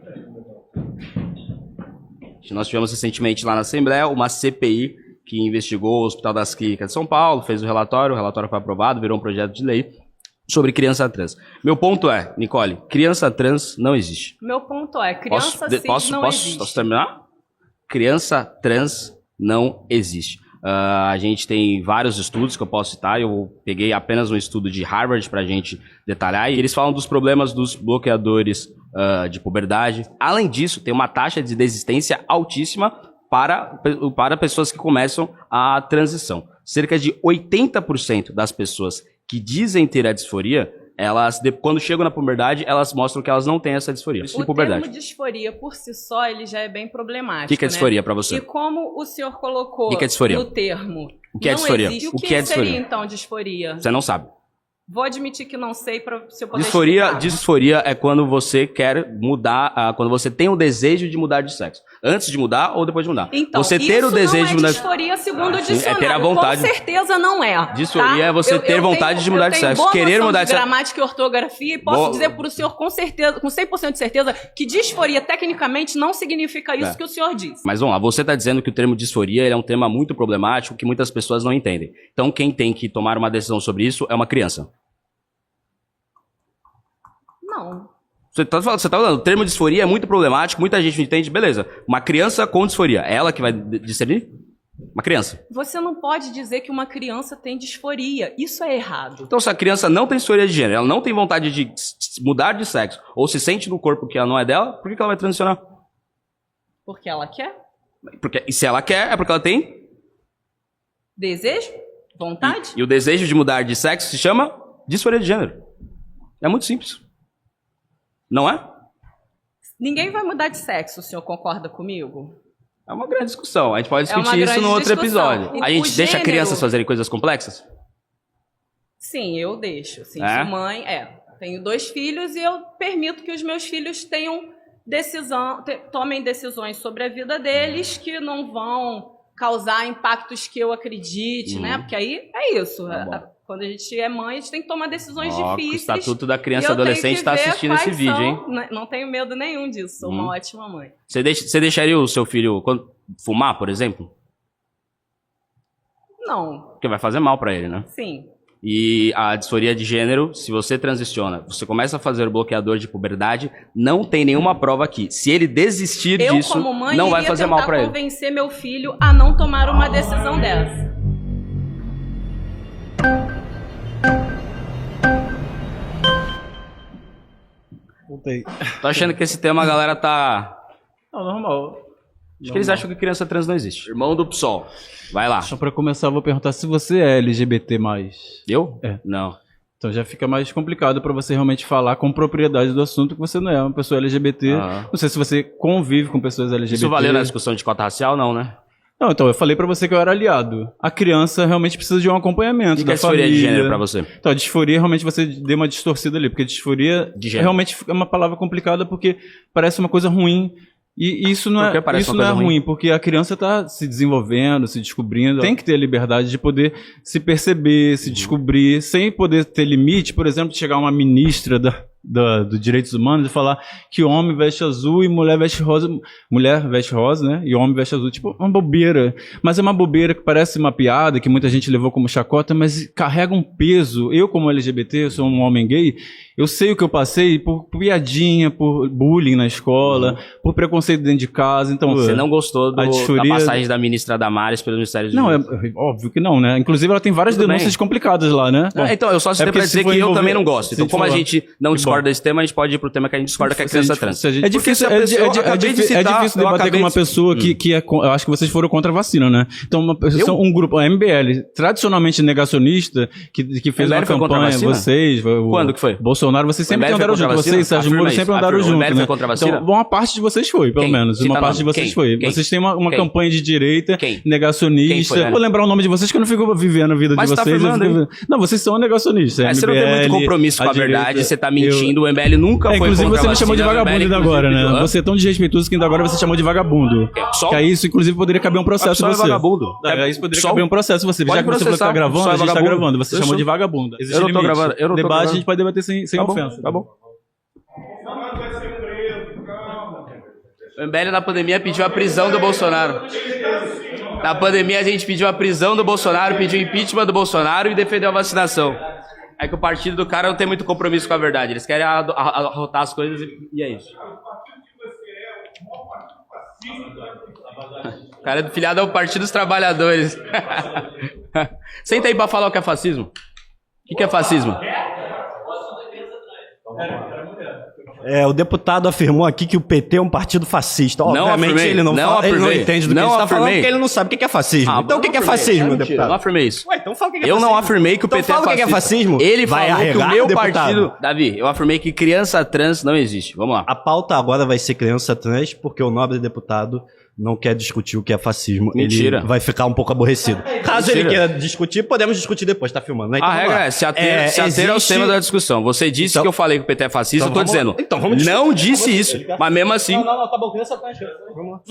Nós tivemos recentemente lá na Assembleia uma CPI que investigou o Hospital das Clínicas de São Paulo, fez o relatório foi aprovado, virou um projeto de lei sobre criança trans. Meu ponto é, Nicole, criança trans não existe. Meu ponto é, criança cis não existe. Posso terminar? Criança trans não existe. A gente tem vários estudos que eu posso citar, eu peguei apenas um estudo de Harvard pra gente detalhar, e eles falam dos problemas dos bloqueadores de puberdade. Além disso, tem uma taxa de desistência altíssima para pessoas que começam a transição. Cerca de 80% das pessoas que dizem ter a disforia, elas, quando chegam na puberdade, elas mostram que elas não têm essa disforia. O termo disforia, por si só, ele já é bem problemático. O que é disforia pra você? E como o senhor colocou O que é disforia? no termo, O que é não disforia? existe. O que é disforia? Seria, então, disforia? Você não sabe. Vou admitir que não sei para se eu poder explicar. Disforia é quando você quer mudar, quando você tem o desejo de mudar de sexo. Antes de mudar ou depois de mudar. Então, você ter o desejo de mudar disforia segundo o dicionário. É ter a vontade. Com certeza não é. Disforia é você ter vontade de mudar de sexo. Querer mudar de sexo. Gramática e ortografia, e posso dizer para o senhor com certeza, com 100% de certeza, que disforia tecnicamente não significa isso que o senhor disse. Mas vamos lá, você está dizendo que o termo disforia ele é um tema muito problemático que muitas pessoas não entendem. Então quem tem que tomar uma decisão sobre isso é uma criança. Não. Você tá falando, o termo disforia é muito problemático, muita gente não entende, beleza. Uma criança com disforia, é ela que vai discernir? Uma criança. Você não pode dizer que uma criança tem disforia. Isso é errado. Então, se a criança não tem disforia de gênero, ela não tem vontade de mudar de sexo, ou se sente no corpo que ela não é dela, por que ela vai transicionar? Porque ela quer? E se ela quer, é porque ela tem desejo? Vontade? E o desejo de mudar de sexo se chama disforia de gênero. É muito simples. Não é? Ninguém vai mudar de sexo, o senhor concorda comigo? É uma grande discussão. A gente pode discutir isso no outro episódio. A gente deixa crianças fazerem coisas complexas? Sim, eu deixo. Sim, É? sou mãe, tenho 2 filhos e eu permito que os meus filhos tomem decisões sobre a vida deles que não vão causar impactos que eu acredite, né? Porque aí é isso. Quando a gente é mãe, a gente tem que tomar decisões difíceis. O Estatuto da Criança e Adolescente está assistindo esse vídeo, hein? Não tenho medo nenhum disso. Sou uma ótima mãe. Você deixaria o seu filho fumar, por exemplo? Não. Porque vai fazer mal pra ele, né? Sim. E a disforia de gênero, se você transiciona, você começa a fazer o bloqueador de puberdade, não tem nenhuma prova aqui. Se ele desistir disso, como mãe, não vai fazer mal pra ele. Eu convencer meu filho a não tomar uma decisão dessa. Voltei. Tô achando que esse tema a galera tá... Não, normal. Acho que eles acham que criança trans não existe. Irmão do PSOL. Vai lá. Só pra começar, eu vou perguntar se você é LGBT+. Eu? É. Não. Então já fica mais complicado pra você realmente falar com propriedade do assunto que você não é uma pessoa LGBT. Não sei se você convive com pessoas LGBT. Isso valeu na discussão de cota racial? Não, né? Não, então, eu falei pra você que eu era aliado. A criança realmente precisa de um acompanhamento E que da é disforia família. de gênero pra você? Então, a disforia, realmente, você deu uma distorcida ali. Porque disforia de gênero. realmente é uma palavra complicada porque parece uma coisa ruim. E isso não é ruim, porque a criança está se desenvolvendo, se descobrindo. Tem que ter a liberdade de poder se perceber, se descobrir, sem poder ter limite. Por exemplo, chegar uma ministra do Direitos Humanos e falar que homem veste azul e mulher veste rosa. Mulher veste rosa, né? E homem veste azul. Tipo, uma bobeira. Mas é uma bobeira que parece uma piada, que muita gente levou como chacota, mas carrega um peso. Eu, como LGBT, eu sou um homem gay, eu sei o que eu passei por piadinha, por bullying na escola, por preconceito dentro de casa. Então, você não gostou da passagem da ministra Damares pelo Ministério de Justiça? Não, é óbvio que não, né? Inclusive, ela tem várias denúncias complicadas lá, né? Bom, então, eu só citei pra dizer que eu também não gosto. Então, como a gente não discorda desse tema, a gente pode ir pro tema que a gente discorda, que é a criança trans. É difícil debater com uma pessoa que eu acho que vocês foram contra a vacina, né? Então, um grupo, a MBL, tradicionalmente negacionista, que fez uma campanha, vocês... Quando que foi? Bolsonaro, vocês sempre andaram juntos. Vocês, Sérgio Moro, sempre andaram juntos, né? Então, uma parte de vocês foi, pelo menos. Uma parte de vocês foi. Vocês têm uma campanha de direita, negacionista. Vou lembrar o nome de vocês, que eu não fico vivendo a vida de vocês. Não, vocês são negacionistas. Mas você não tem muito compromisso com a verdade, você tá mentindo, o MBL nunca foi inclusive contra você me chamou de vagabundo ainda agora, né? Você é tão desrespeitoso que ainda agora você chamou de vagabundo. Que aí isso, inclusive, poderia caber um processo em você. Isso poderia caber um processo em você. Já que você falou que tá gravando, a gente tá gravando. Você chamou de vagabundo. Eu não tô gravando. Debate a gente pode debater sem ofensa. Tá bom. O MBL na pandemia pediu a prisão do Bolsonaro. Na pandemia a gente pediu a prisão do Bolsonaro, pediu o impeachment do Bolsonaro e defendeu a vacinação. É que o partido do cara não tem muito compromisso com a verdade. Eles querem arrotar as coisas e é isso. O cara é filiado ao Partido dos Trabalhadores. Senta aí pra falar o que é fascismo. O que é fascismo? O deputado afirmou aqui que o PT é um partido fascista. Obviamente ele não entende do que ele está falando, porque ele não sabe o que é fascismo. Então o que é fascismo, deputado? Eu não afirmei isso. Então fala o que é fascismo. Eu não afirmei que o PT é fascista. Fala o que é fascismo. Ele falou que o meu partido... Davi, eu afirmei que criança trans não existe. Vamos lá. A pauta agora vai ser criança trans, porque o nobre deputado não quer discutir o que é fascismo. Mentira. Ele vai ficar um pouco aborrecido. Caso ele queira discutir, podemos discutir depois, tá filmando, né? Então, a regra é se ater ao tema da discussão. Você disse que eu falei que o PT é fascista, eu tô dizendo. Não disse isso, mas mesmo assim... Não, tá bom, criança trans.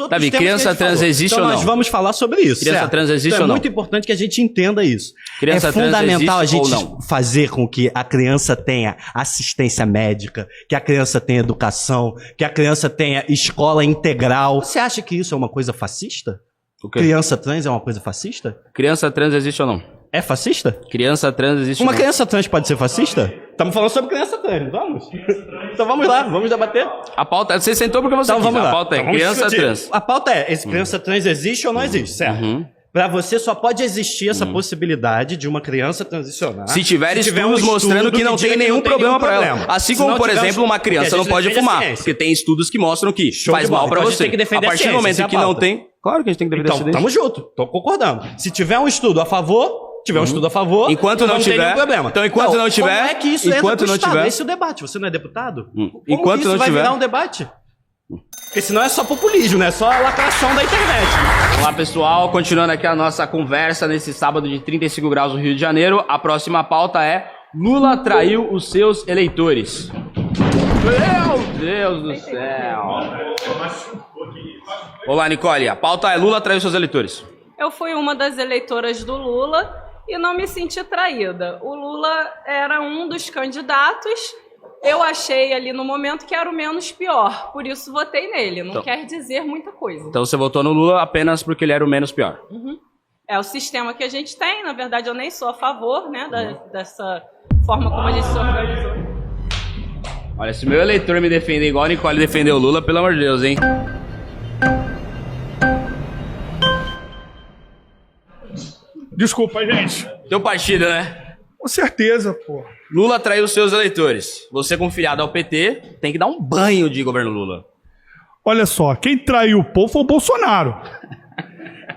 Davi, criança trans existe ou não? Nós vamos falar sobre isso. Criança trans existe ou não? É muito importante que a gente entenda isso. Criança trans fundamental a existe gente fazer com que a criança tenha assistência médica, que a criança tenha educação, que a criança tenha escola integral. Você acha que isso é uma coisa fascista? O quê? Criança trans é uma coisa fascista? Criança trans existe ou não? É fascista? Criança trans existe ou não? Uma criança trans pode ser fascista? Estamos falando sobre criança trans, vamos? Então vamos lá, vamos debater. A pauta, você sentou porque você quis. A pauta é criança trans. A pauta é, criança trans existe ou não existe, certo? Pra você só pode existir essa possibilidade de uma criança transicionar. Se tiver estudos mostrando que não tem nenhum problema pra ela. Assim como, por exemplo, uma criança não pode fumar. Porque tem estudos que mostram que faz mal pra você. A partir do momento que não tem... Claro que a gente tem que defender a ciência. Então, tamo junto. Tô concordando. Se tiver um estudo a favor... Enquanto não tiver, nenhum problema. Então, enquanto não tiver, como é que isso enquanto não tiver, esse é o debate. Você não é deputado? Enquanto isso não vai tiver, virar um debate? Porque senão é só populismo, né? É só a lacração da internet. Olá, pessoal, continuando aqui a nossa conversa nesse sábado de 35 graus no Rio de Janeiro. A próxima pauta é: Lula traiu os seus eleitores. Meu Deus do céu. Olá, Nicole. A pauta é: Lula traiu seus eleitores. Eu fui uma das eleitoras do Lula e não me senti traída. O Lula era um dos candidatos. Eu achei ali no momento que era o menos pior. Por isso votei nele. Não quer dizer muita coisa. Então você votou no Lula apenas porque ele era o menos pior. É o sistema que a gente tem. Na verdade, eu nem sou a favor, né, dessa forma como a gente se organizou. Olha, se meu eleitor me defender igual a Nicole defendeu o Lula, pelo amor de Deus, hein? Desculpa, gente. Teu partido, né? Com certeza, pô. Lula traiu seus eleitores. Você, como filiado ao PT, tem que dar um banho de governo Lula. Olha só, quem traiu o povo foi o Bolsonaro.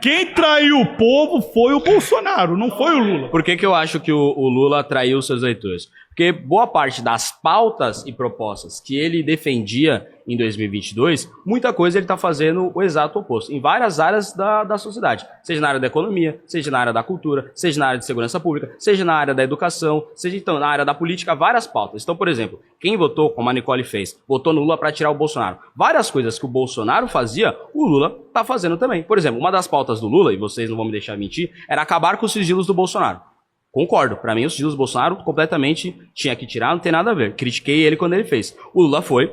Quem traiu o povo foi o Bolsonaro, não foi o Lula. Por que eu acho que o Lula traiu seus eleitores? Porque boa parte das pautas e propostas que ele defendia, em 2022, muita coisa ele está fazendo o exato oposto, em várias áreas da sociedade, seja na área da economia, seja na área da cultura, seja na área de segurança pública, seja na área da educação, seja então na área da política, várias pautas. Então, por exemplo, quem votou, como a Nicole fez, votou no Lula para tirar o Bolsonaro. Várias coisas que o Bolsonaro fazia, o Lula está fazendo também. Por exemplo, uma das pautas do Lula, e vocês não vão me deixar mentir, era acabar com os sigilos do Bolsonaro. Concordo, para mim os sigilos do Bolsonaro completamente tinha que tirar, não tem nada a ver. Critiquei ele quando ele fez. O Lula foi,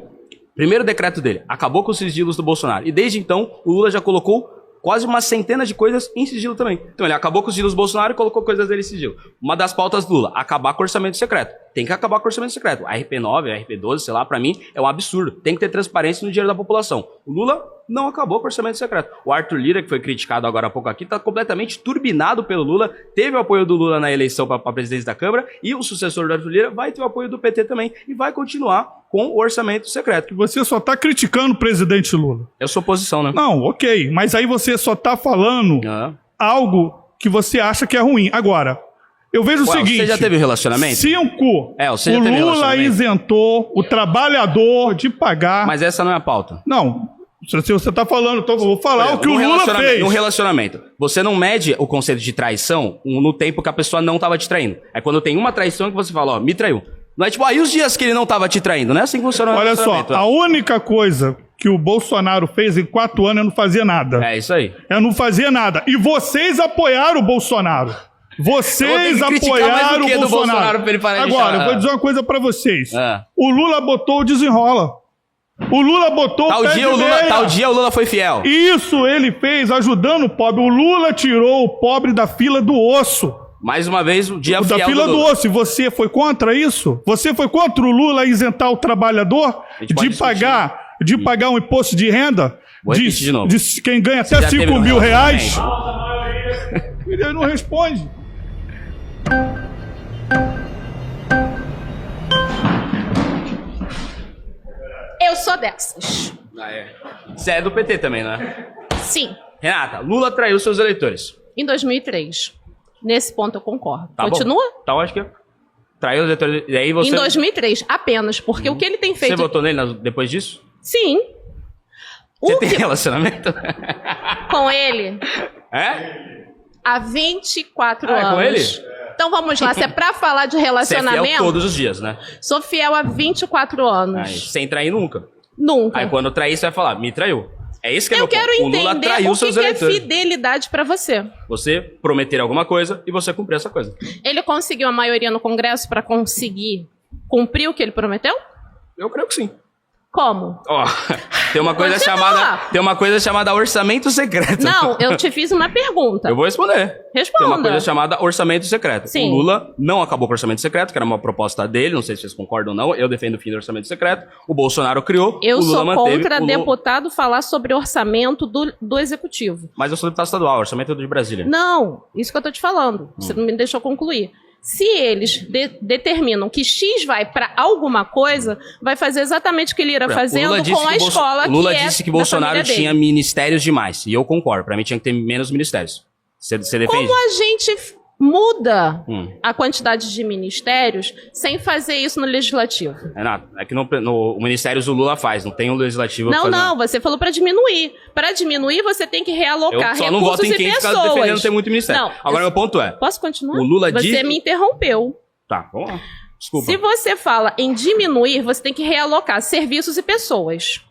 primeiro decreto dele, acabou com os sigilos do Bolsonaro. E desde então, o Lula já colocou quase uma centena de coisas em sigilo também. Então ele acabou com os sigilos do Bolsonaro e colocou coisas dele em sigilo. Uma das pautas do Lula, acabar com o orçamento secreto. Tem que acabar com o orçamento secreto. A RP9, a RP12, sei lá, pra mim é um absurdo. Tem que ter transparência no dinheiro da população. O Lula não acabou com o orçamento secreto. O Arthur Lira, que foi criticado agora há pouco aqui, tá completamente turbinado pelo Lula. Teve o apoio do Lula na eleição para a presidência da Câmara e o sucessor do Arthur Lira vai ter o apoio do PT também e vai continuar com o orçamento secreto. Você só tá criticando o presidente Lula. Eu sou oposição, né? Não, ok. Mas aí você só tá falando algo que você acha que é ruim. Agora, eu vejo o seguinte... Você já teve um relacionamento? 5. Você já o teve Lula isentou o trabalhador de pagar... Mas essa não é a pauta. Não. Se você tá falando, então eu vou falar o que o Lula fez. No relacionamento, você não mede o conceito de traição no tempo que a pessoa não tava te traindo. É quando tem uma traição que você fala, ó, me traiu. Não é tipo, aí os dias que ele não tava te traindo, não é assim que funciona o Olha só, relacionamento. a única coisa que o Bolsonaro fez em 4 anos é não fazer nada. É isso aí. É não fazer nada. E vocês apoiaram o Bolsonaro. Vocês apoiaram o Bolsonaro. Agora, eu vou dizer uma coisa pra vocês. O Lula botou o desenrola. O Lula botou tal dia o Lula foi fiel. Isso ele fez ajudando o pobre. O Lula tirou o pobre da fila do osso. Mais uma vez, o dia da fiel fila do do Lula. osso. E você foi contra isso? Você foi contra o Lula isentar o trabalhor de pagar um imposto de renda? Vou repetir de novo. De quem ganha até 5 mil reais? Ele não responde. Eu sou dessas. Você é do PT também, né? Sim. Renata, Lula traiu seus eleitores. Em 2003. Nesse ponto eu concordo. Tá Continua? Bom. Então acho que traiu os eleitores. E aí você... Em 2003, apenas. Porque o que ele tem feito... Você votou nele depois disso? Sim. Você tem relacionamento? Com ele? É? Há 24 anos. É com ele? Então vamos lá, se é pra falar de relacionamento... Você é fiel todos os dias, né? Sou fiel há 24 anos. Aí, sem trair nunca? Nunca. Aí quando trair, você vai falar, me traiu. É isso que eu quero ponto. O Lula entender traiu o seus que é eleitores. fidelidade pra você. Você prometer alguma coisa e você cumprir essa coisa. Ele conseguiu a maioria no Congresso pra conseguir cumprir o que ele prometeu? Eu creio que sim. Como? Ó, tem uma coisa chamada orçamento secreto. Não, eu te fiz uma pergunta. Eu vou responder. Responda. Tem uma coisa chamada orçamento secreto. Sim. O Lula não acabou com o orçamento secreto, que era uma proposta dele, não sei se vocês concordam ou não. Eu defendo o fim do orçamento secreto. O Bolsonaro criou, Eu o Lula sou manteve. contra deputado falar sobre orçamento do executivo. Mas eu sou deputado estadual, orçamento é do de Brasília. Não, isso que eu tô te falando. Você não me deixou concluir. Se eles determinam que X vai para alguma coisa, vai fazer exatamente o que ele era fazendo com a escola que é Lula disse que Bolsonaro tinha ministérios demais. E eu concordo. Pra mim tinha que ter menos ministérios. Você defende? Como a gente muda a quantidade de ministérios sem fazer isso no legislativo? Renato, é que no Ministério o Lula faz, não tem um legislativo. Não, você falou para diminuir. Para diminuir, você tem que realocar eu só não voto em quem fica defendendo ter muito ministério. Não, agora, meu ponto é... Posso continuar? O Lula Você me interrompeu. Tá, vamos lá. Desculpa. Se você fala em diminuir, você tem que realocar serviços e pessoas.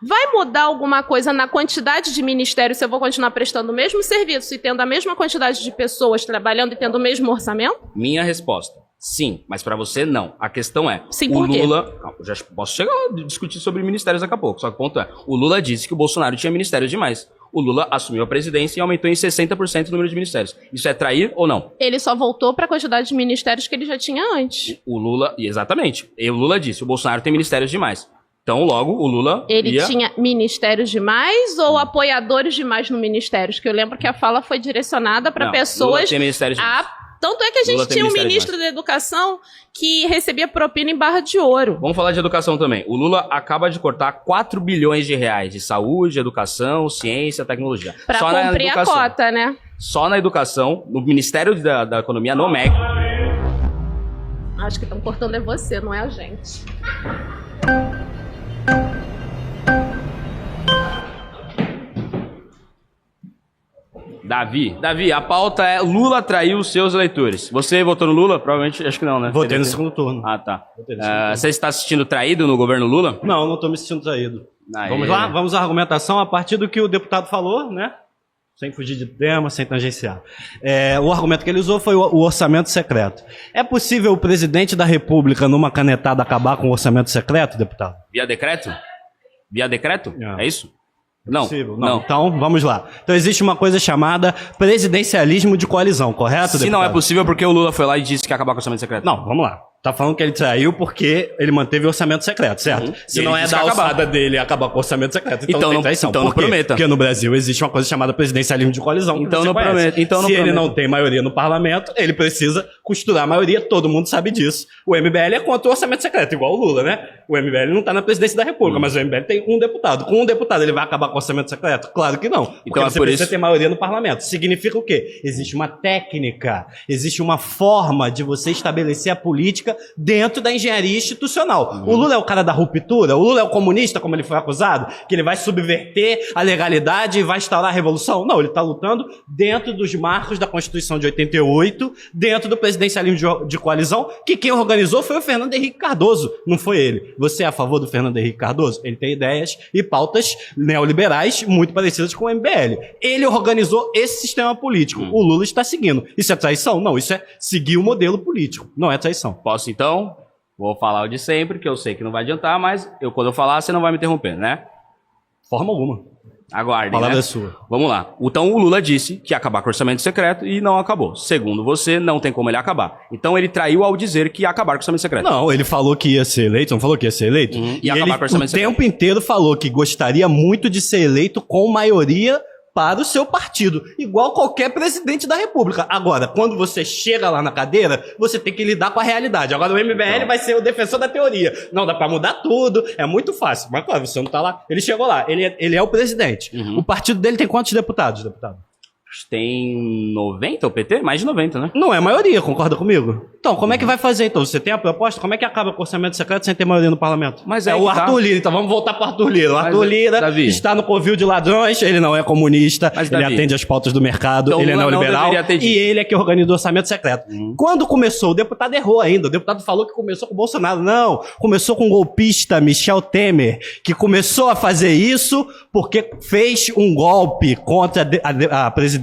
Vai mudar alguma coisa na quantidade de ministérios se eu vou continuar prestando o mesmo serviço e tendo a mesma quantidade de pessoas trabalhando e tendo o mesmo orçamento? Minha resposta, sim, mas pra você não. A questão é, sim, o por quê? Lula... Eu já posso chegar a discutir sobre ministérios daqui a pouco, só que o ponto é, o Lula disse que o Bolsonaro tinha ministérios demais. O Lula assumiu a presidência e aumentou em 60% o número de ministérios. Isso é trair ou não? Ele só voltou para a quantidade de ministérios que ele já tinha antes. O Lula, exatamente. E o Lula disse, o Bolsonaro tem ministérios demais. Então, logo, o Lula tinha ministérios demais ou apoiadores demais no ministérios? Que eu lembro que a fala foi direcionada para pessoas... Lula tem ministérios demais. Tanto é que a gente tinha um ministro da Educação que recebia propina em barra de ouro. Vamos falar de educação também. O Lula acaba de cortar 4 bilhões de reais de saúde, educação, ciência, tecnologia. Para cumprir a cota, né? Só na educação, no Ministério da Economia, no MEC. Acho que estão cortando é você, não é a gente. Davi, a pauta é Lula traiu os seus eleitores. Você votou no Lula? Provavelmente, acho que não, né? Votei no segundo turno. Ah, tá. Você está se sentindo traído no governo Lula? Não, não estou me sentindo traído. Vamos lá? Vamos à argumentação a partir do que o deputado falou, né? Sem fugir de tema, sem tangenciar. O argumento que ele usou foi o orçamento secreto. É possível o presidente da República, numa canetada, acabar com o orçamento secreto, deputado? Via decreto? Via decreto? É isso? Não. Possível. Não. Então, vamos lá. Então, existe uma coisa chamada presidencialismo de coalizão, correto, deputado? Se não é possível, porque o Lula foi lá e disse que ia acabar com o orçamento secreto. Não, vamos lá. Tá falando que ele traiu porque ele manteve o orçamento secreto, certo? Se não é da alçada dele acabar com o orçamento secreto, então não tem traição. Então não prometa. Porque no Brasil existe uma coisa chamada presidencialismo de coalizão. Então não prometa. Se ele não tem maioria no parlamento, ele precisa costurar a maioria, todo mundo sabe disso. O MBL é contra o orçamento secreto, igual o Lula, né? O MBL não tá na presidência da República, mas o MBL tem um deputado. Com um deputado ele vai acabar com o orçamento secreto? Claro que não. Porque então você precisa ter maioria no parlamento. Significa o quê? Existe uma técnica, existe uma forma de você estabelecer a política dentro da engenharia institucional. O Lula é o cara da ruptura? O Lula é o comunista, como ele foi acusado? Que ele vai subverter a legalidade e vai instaurar a revolução? Não, ele está lutando dentro dos marcos da Constituição de 88, dentro do presidencialismo de coalizão, que quem organizou foi o Fernando Henrique Cardoso, não foi ele. Você é a favor do Fernando Henrique Cardoso? Ele tem ideias e pautas neoliberais muito parecidas com o MBL. Ele organizou esse sistema político. O Lula está seguindo. Isso é traição? Não, isso é seguir o modelo político. Não é traição. Posso então? Vou falar o de sempre, que eu sei que não vai adiantar, mas quando eu falar, você não vai me interromper, né? Forma alguma. Aguardem, A palavra né? é sua. Vamos lá. Então o Lula disse que ia acabar com o orçamento secreto e não acabou. Segundo você, não tem como ele acabar. Então ele traiu ao dizer que ia acabar com o orçamento secreto. Não, ele falou que ia ser eleito, não falou que ia ser eleito? E ele acabar com o orçamento o tempo inteiro falou que gostaria muito de ser eleito com maioria para o seu partido, igual qualquer presidente da República. Agora, quando você chega lá na cadeira, você tem que lidar com a realidade. Agora o MBL vai ser o defensor da teoria. Não, dá para mudar tudo, é muito fácil. Mas claro, você não tá lá. Ele chegou lá, ele é o presidente. O partido dele tem quantos deputados, deputado? Tem 90 o PT? Mais de 90, né? Não é a maioria, concorda comigo? Então, como é que vai fazer então? Você tem a proposta? Como é que acaba com o orçamento secreto sem ter maioria no parlamento? Mas é o Arthur Lira, então vamos voltar para o Arthur Lira. O Arthur Lira está no covil de ladrões, ele não é comunista, ele atende às pautas do mercado, então, ele é neoliberal e ele é que organiza o orçamento secreto. Quando começou, o deputado errou ainda, o deputado falou que começou com o Bolsonaro. Não, começou com o golpista Michel Temer, que começou a fazer isso porque fez um golpe contra a presidenta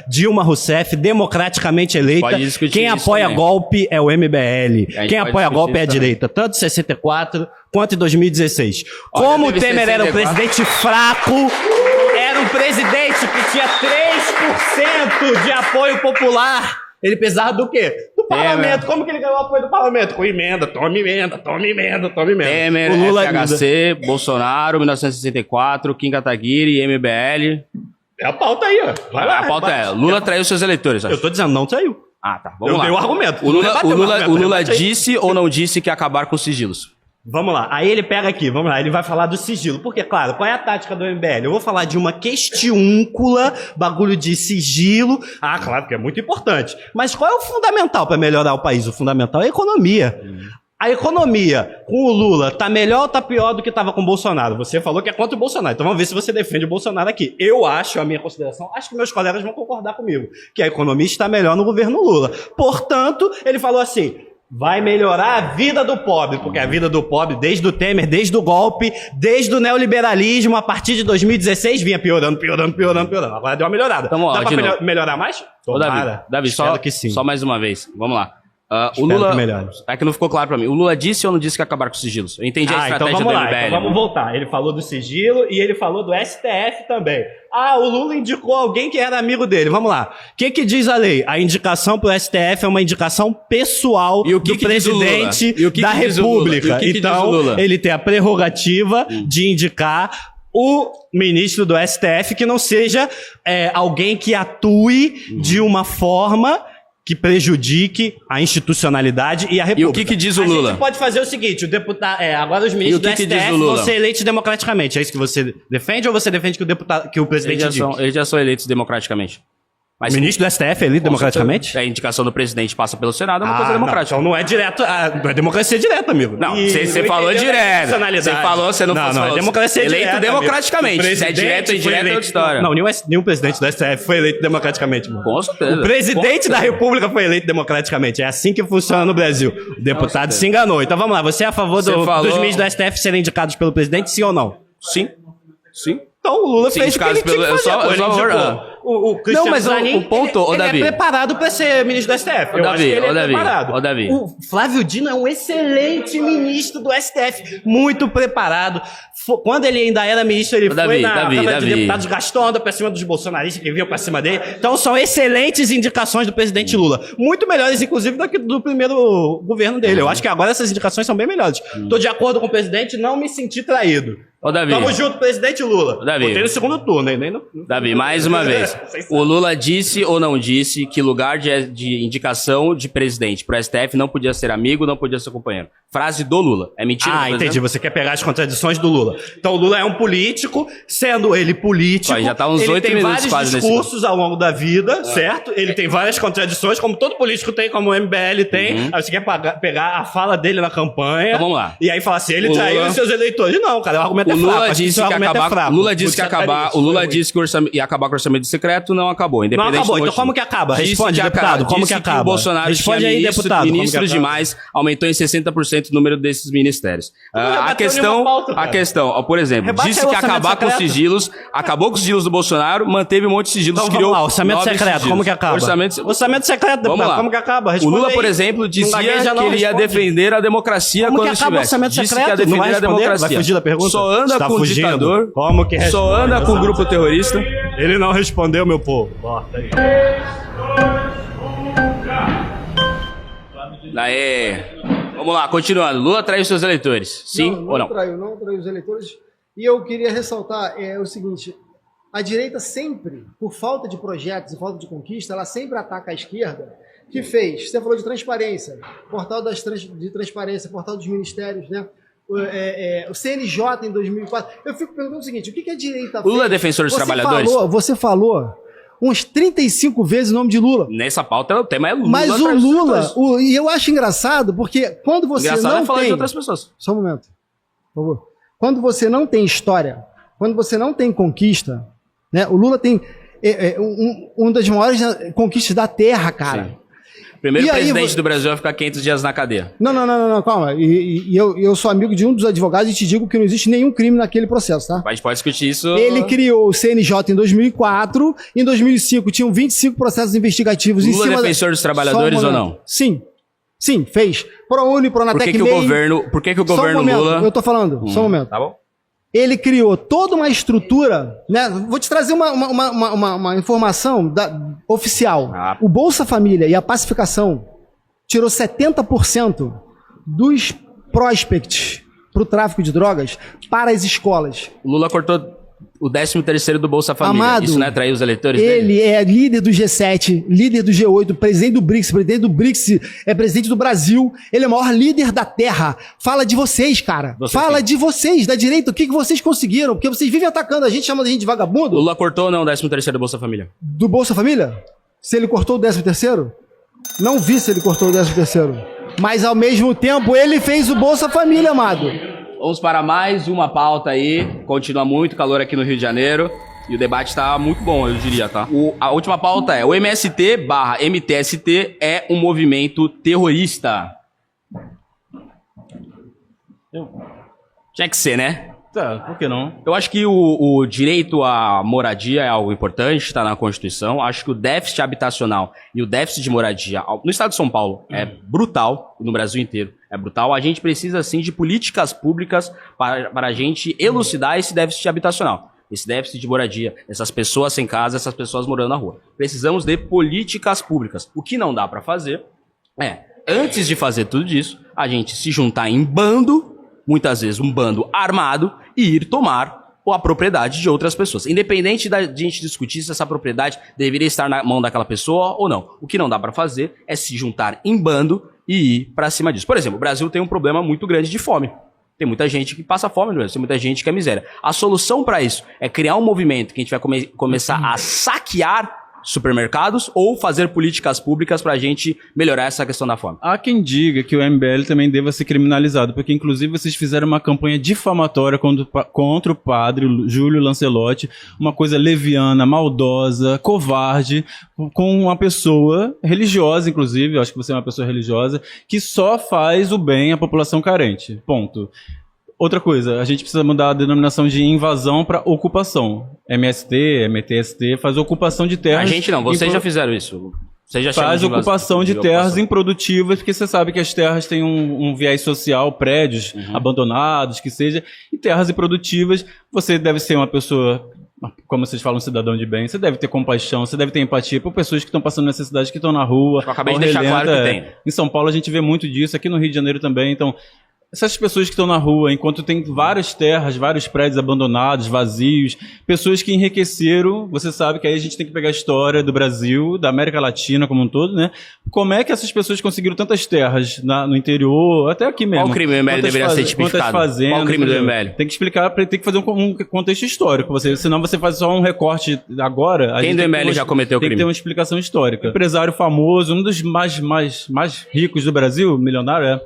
Dilma Rousseff, democraticamente eleita. Quem apoia golpe é o MBL. Quem apoia golpe é a direita, tanto em 64 quanto em 2016. Olha, como o Temer era um presidente fraco, era um presidente que tinha 3% de apoio popular. Ele precisava do quê? Do parlamento. Como que ele ganhou o apoio do parlamento? Com emenda, tome emenda, tome emenda, tome emenda. Temer, o Lula FHC, Bolsonaro, 1964, Kim Kataguiri, MBL... É a pauta aí, ó. Vai lá. A pauta é, Lula traiu seus eleitores, acho. Eu tô dizendo, não traiu. Ah, tá. Vamos lá. Eu dei o argumento. O Lula disse ou não disse que ia acabar com os sigilos? Vamos lá. Aí ele pega aqui, vamos lá. Ele vai falar do sigilo. Porque, claro, qual é a tática do MBL? Eu vou falar de uma questiúncula, bagulho de sigilo. Ah, claro que é muito importante. Mas qual é o fundamental para melhorar o país? O fundamental é a economia. A economia com o Lula tá melhor ou tá pior do que tava com o Bolsonaro? Você falou que é contra o Bolsonaro, então vamos ver se você defende o Bolsonaro aqui. Eu acho, a minha consideração, acho que meus colegas vão concordar comigo, que a economia está melhor no governo Lula. Portanto, ele falou assim, vai melhorar a vida do pobre, porque a vida do pobre, desde o Temer, desde o golpe, desde o neoliberalismo, a partir de 2016, vinha piorando. Agora deu uma melhorada. Então, dá pra melhorar mais? Ô, Davi, só mais uma vez. Vamos lá. O Lula, é que não ficou claro pra mim. O Lula disse ou não disse que ia acabar com os sigilos? Eu entendi a estratégia então vamos do lá, MBL. então vamos voltar. Ele falou do sigilo e ele falou do STF também. Ah, o Lula indicou alguém que era amigo dele. Vamos lá. O que diz a lei? A indicação pro STF é uma indicação pessoal do presidente da República. Então, ele tem a prerrogativa de indicar o ministro do STF que não seja alguém que atue de uma forma que prejudique a institucionalidade e a República. E o que diz o Lula? A gente pode fazer o seguinte, o deputado, agora os ministros do STF vão ser eleitos democraticamente. É isso que você defende ou você defende que o presidente diga? Eles já são eleitos democraticamente. Mas o ministro do STF é eleito democraticamente? A indicação do presidente passa pelo Senado, é uma coisa democrática. Então não é direto, não é democracia direta, amigo. Não, você falou direto. Você falou, você não é democracia eleito direta. Eleito democraticamente. Se é direto ou indireto é outra história. Não, nenhum presidente do STF foi eleito democraticamente, mano. Com certeza. O presidente da República foi eleito democraticamente. É assim que funciona no Brasil. O deputado se enganou. Então vamos lá, você é a favor dos ministros do STF serem indicados pelo presidente, sim ou não? Sim. Então o Lula fez o que ele tinha que fazer. O não, mas o ponto, ele Davi, é preparado para ser ministro do STF. Eu acho que ele é preparado. Davi. O Flávio Dino é um excelente ministro do STF. Muito preparado. Quando ele ainda era ministro, ele foi na Câmara de Deputados, gastou onda pra cima dos bolsonaristas que vinham pra cima dele. Então são excelentes indicações do presidente Lula. Muito melhores, inclusive, do que do primeiro governo dele. Eu acho que agora essas indicações são bem melhores. Tô de acordo com o presidente, não me senti traído. Davi. Tamo junto, presidente Lula. Davi. Botei no segundo turno, hein? Davi, mais uma vez. O Lula disse ou não disse que lugar de indicação de presidente pro STF não podia ser amigo, não podia ser companheiro. Frase do Lula. É mentira? Ah, entendi. Você quer pegar as contradições do Lula. Então o Lula é um político, sendo ele político, já tá uns 8 ele tem minutos vários discursos ao longo da vida, certo? Ele tem várias contradições, como todo político tem, como o MBL tem. Aí você quer pegar a fala dele na campanha. Então vamos lá. E aí falar assim, ele traiu os seus eleitores. Não, cara, o argumento é fraco. O Lula disse que o Lula disse que ia acabar com o orçamento secreto, não acabou. Não acabou, então como que acaba? Responde, deputado, como que acaba? O Bolsonaro Responde aí, deputado. Ministros demais, aumentou em 60% o número desses ministérios. A questão, por exemplo, disse que ia acabar com os sigilos, acabou com os sigilos do Bolsonaro, manteve um monte de sigilos, então, criou orçamento secreto, como que acaba? Orçamento secreto, deputado, como que acaba? O Lula, por exemplo, dizia que ele ia defender a democracia quando estivesse. Disse que ia defender a democracia. Vai fugir da pergunta? Só anda com o ditador, só anda com o grupo terrorista. Ele não respondeu, meu povo. Bota aí. Daí. Vamos lá, continuando. Lula traiu seus eleitores. Sim ou não? Não traiu os eleitores. E eu queria ressaltar o seguinte: a direita sempre, por falta de projetos e falta de conquista, ela sempre ataca a esquerda, que fez. Você falou de transparência, portal de transparência, portal dos ministérios, né? O CNJ em 2004. Eu fico perguntando o seguinte: o que a direita fez? Lula é defensor dos trabalhadores? Você falou uns 35 vezes o nome de Lula. Nessa pauta o tema é Lula. Mas o Lula, e eu acho engraçado, porque quando você não falar tem... de outras pessoas. Só um momento, por favor. Quando você não tem história, quando você não tem conquista, né? O Lula tem uma das maiores conquistas da Terra, cara. Sim. Primeiro presidente do Brasil vai ficar 500 dias na cadeia. Não, calma. E eu sou amigo de um dos advogados e te digo que não existe nenhum crime naquele processo, tá? A gente pode discutir isso. Ele criou o CNJ em 2004, em 2005 tinham 25 processos investigativos Lula em cima... Lula é defensor dos trabalhadores ou não? Sim, fez. ProUni, Pronatec, Por que que o governo Lula... Eu tô falando, só um momento. Tá bom. Ele criou toda uma estrutura, né? Vou te trazer uma informação oficial. O Bolsa Família e a pacificação tirou 70% dos prospects para o tráfico de drogas para as escolas. O Lula cortou o 13º do Bolsa Família. Amado, isso não é trair os eleitores ele dele? É líder do G7, líder do G8, presidente do BRICS, é presidente do Brasil. Ele é o maior líder da Terra. Fala de vocês, cara. Fala de vocês, da direita. O que vocês conseguiram? Porque vocês vivem atacando a gente, chamando a gente de vagabundo. O Lula cortou ou não o 13º do Bolsa Família? Do Bolsa Família? Se ele cortou o 13º? Não vi se ele cortou o 13º. Mas ao mesmo tempo ele fez o Bolsa Família, amado. Vamos para mais uma pauta aí. Continua muito calor aqui no Rio de Janeiro. E o debate tá muito bom, eu diria, tá? A última pauta é: o MST/MTST é um movimento terrorista. Tinha que ser, né? Tá, por que não? Eu acho que o direito à moradia é algo importante, está na Constituição. Acho que o déficit habitacional e o déficit de moradia no estado de São Paulo é brutal, no Brasil inteiro é brutal. A gente precisa, sim, de políticas públicas para a gente elucidar esse déficit habitacional, esse déficit de moradia, essas pessoas sem casa, essas pessoas morando na rua. Precisamos de políticas públicas. O que não dá para fazer é, antes de fazer tudo isso, a gente se juntar em bando, muitas vezes um bando armado, e ir tomar a propriedade de outras pessoas. Independente de a gente discutir se essa propriedade deveria estar na mão daquela pessoa ou não. O que não dá para fazer é se juntar em bando e ir para cima disso. Por exemplo, o Brasil tem um problema muito grande de fome. Tem muita gente que passa fome no Brasil, tem muita gente que é miséria. A solução para isso é criar um movimento que a gente vai começar a saquear supermercados ou fazer políticas públicas pra gente melhorar essa questão da fome. Há quem diga que o MBL também deva ser criminalizado, porque inclusive vocês fizeram uma campanha difamatória contra o padre Júlio Lancelotti, uma coisa leviana, maldosa, covarde, com uma pessoa religiosa, inclusive, eu acho que você é uma pessoa religiosa, que só faz o bem à população carente. Ponto. Outra coisa, a gente precisa mudar a denominação de invasão para ocupação. MST, MTST faz ocupação de terras. A gente não, vocês já fizeram isso. Vocês já faz ocupação de terras improdutivas, porque você sabe que as terras têm um viés social, prédios abandonados, que seja, e terras improdutivas, você deve ser uma pessoa, como vocês falam, um cidadão de bem, você deve ter compaixão, você deve ter empatia por pessoas que estão passando necessidade, que estão na rua. Eu acabei de deixar claro que tem. Em São Paulo a gente vê muito disso, aqui no Rio de Janeiro também, então... Essas pessoas que estão na rua, enquanto tem várias terras, vários prédios abandonados, vazios, pessoas que enriqueceram, você sabe que aí a gente tem que pegar a história do Brasil, da América Latina como um todo, né? Como é que essas pessoas conseguiram tantas terras no interior, até aqui mesmo? Qual o crime do MBL deveria ser tipificado? Qual o crime do MBL? Tem que explicar, tem que fazer um contexto histórico, senão você faz só um recorte agora. Quem do MBL já cometeu crime? Tem que ter uma explicação histórica. Um empresário famoso, um dos mais ricos do Brasil, milionário,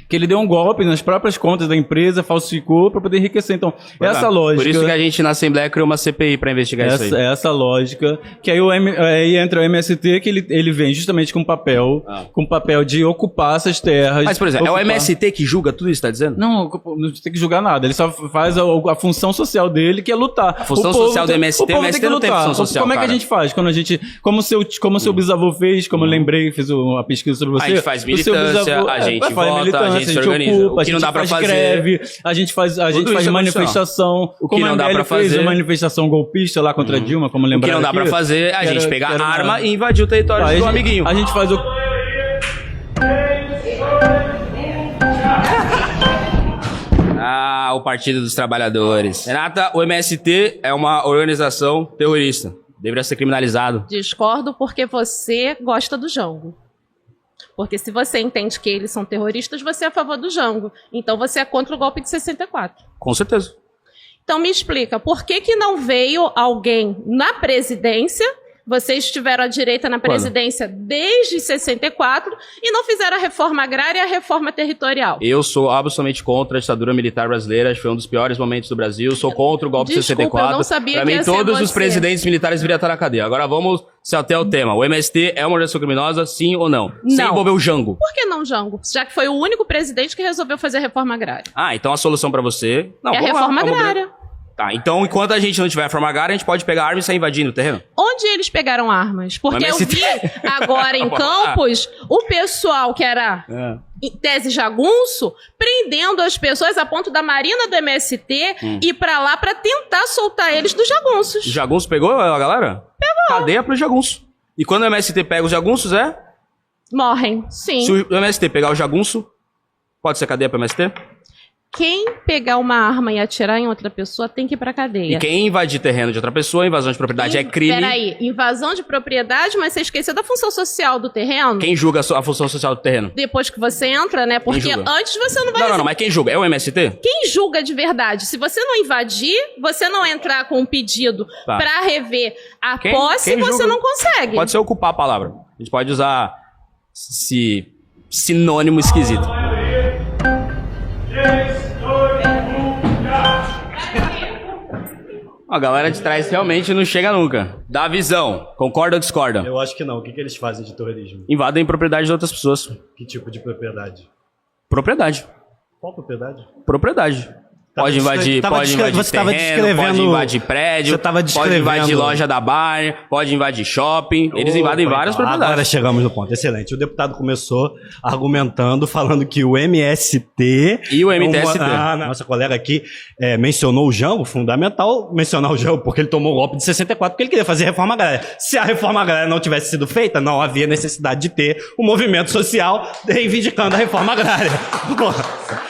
que ele deu um golpe nas próprias contas da empresa, falsificou para poder enriquecer. Então, essa lógica... Por isso que a gente na Assembleia criou uma CPI para investigar isso aí. Essa lógica, que aí entra o MST, que ele vem justamente com o papel de ocupar essas terras. Mas, por exemplo, é o MST que julga tudo isso, tá dizendo? Não tem que julgar nada. Ele só faz a função social dele, que é lutar. A função social do MST, o MST não tem função social, Como é que a gente faz? Quando a gente... Como o seu bisavô fez, como eu lembrei, fiz uma pesquisa sobre você. A gente faz militância, a gente vota, a gente se organiza. Ocupa, o que não dá pra fazer. Greve, a gente faz manifestação. O que não dá pra fazer. Fez a manifestação golpista lá contra Dilma, como lembrar. O que não dá pra fazer, a gente pegar arma e invadir o território do amiguinho. A gente faz o... O Partido dos Trabalhadores. Renata, o MST é uma organização terrorista. Deveria ser criminalizado. Discordo porque você gosta do Jango. Porque se você entende que eles são terroristas, você é a favor do Jango. Então você é contra o golpe de 64. Com certeza. Então me explica, por que não veio alguém na presidência, vocês tiveram a direita na presidência desde 64, e não fizeram a reforma agrária e a reforma territorial? Eu sou absolutamente contra a ditadura militar brasileira, acho que foi um dos piores momentos do Brasil, sou contra o golpe de 64. Eu não sabia pra que mim, ia ser todos você. os presidentes militares deveriam estar na cadeia. Agora vamos se até o tema. O MST é uma organização criminosa, sim ou não? Não. Sem envolver o Jango. Por que não Jango? Já que foi o único presidente que resolveu fazer a reforma agrária. Então a solução pra você... Não, é a reforma agrária. Tá, então enquanto a gente não tiver reforma agrária, a gente pode pegar arma e sair invadindo o terreno? Onde eles pegaram armas? Porque eu vi agora em Campos o pessoal que era em tese jagunço prendendo as pessoas a ponto da Marina do MST ir pra lá pra tentar soltar eles dos jagunços. O jagunço pegou a galera? Pegou. Cadeia pro jagunço. E quando o MST pega os jagunços, morrem, sim. Se o MST pegar o jagunço, pode ser cadeia pro MST? Quem pegar uma arma e atirar em outra pessoa tem que ir pra cadeia. E quem invadir terreno de outra pessoa, invasão de propriedade é crime. Peraí, invasão de propriedade, mas você esqueceu da função social do terreno? Quem julga a função social do terreno? Depois que você entra, né? Porque antes você não vai... Não, mas quem julga? É o MST? Quem julga de verdade? Se você não invadir, você não entrar com um pedido pra rever a posse, você não consegue. Pode ser ocupar a palavra. A gente pode usar sinônimo esquisito. A galera de trás realmente não chega nunca. Dá a visão. Concorda ou discorda? Eu acho que não. O que eles fazem de terrorismo? Invadem propriedade de outras pessoas. Que tipo de propriedade? Propriedade. Qual propriedade? Propriedade. Pode invadir terreno, pode invadir prédio, pode invadir loja da Bar, pode invadir shopping. Eles invadem várias propriedades. Agora chegamos no ponto. Excelente. O deputado começou argumentando, falando que o MST... E o MTST. Nossa colega aqui mencionou o Jango, fundamental mencionar o Jango, porque ele tomou o golpe de 64, porque ele queria fazer reforma agrária. Se a reforma agrária não tivesse sido feita, não havia necessidade de ter um movimento social reivindicando a reforma agrária.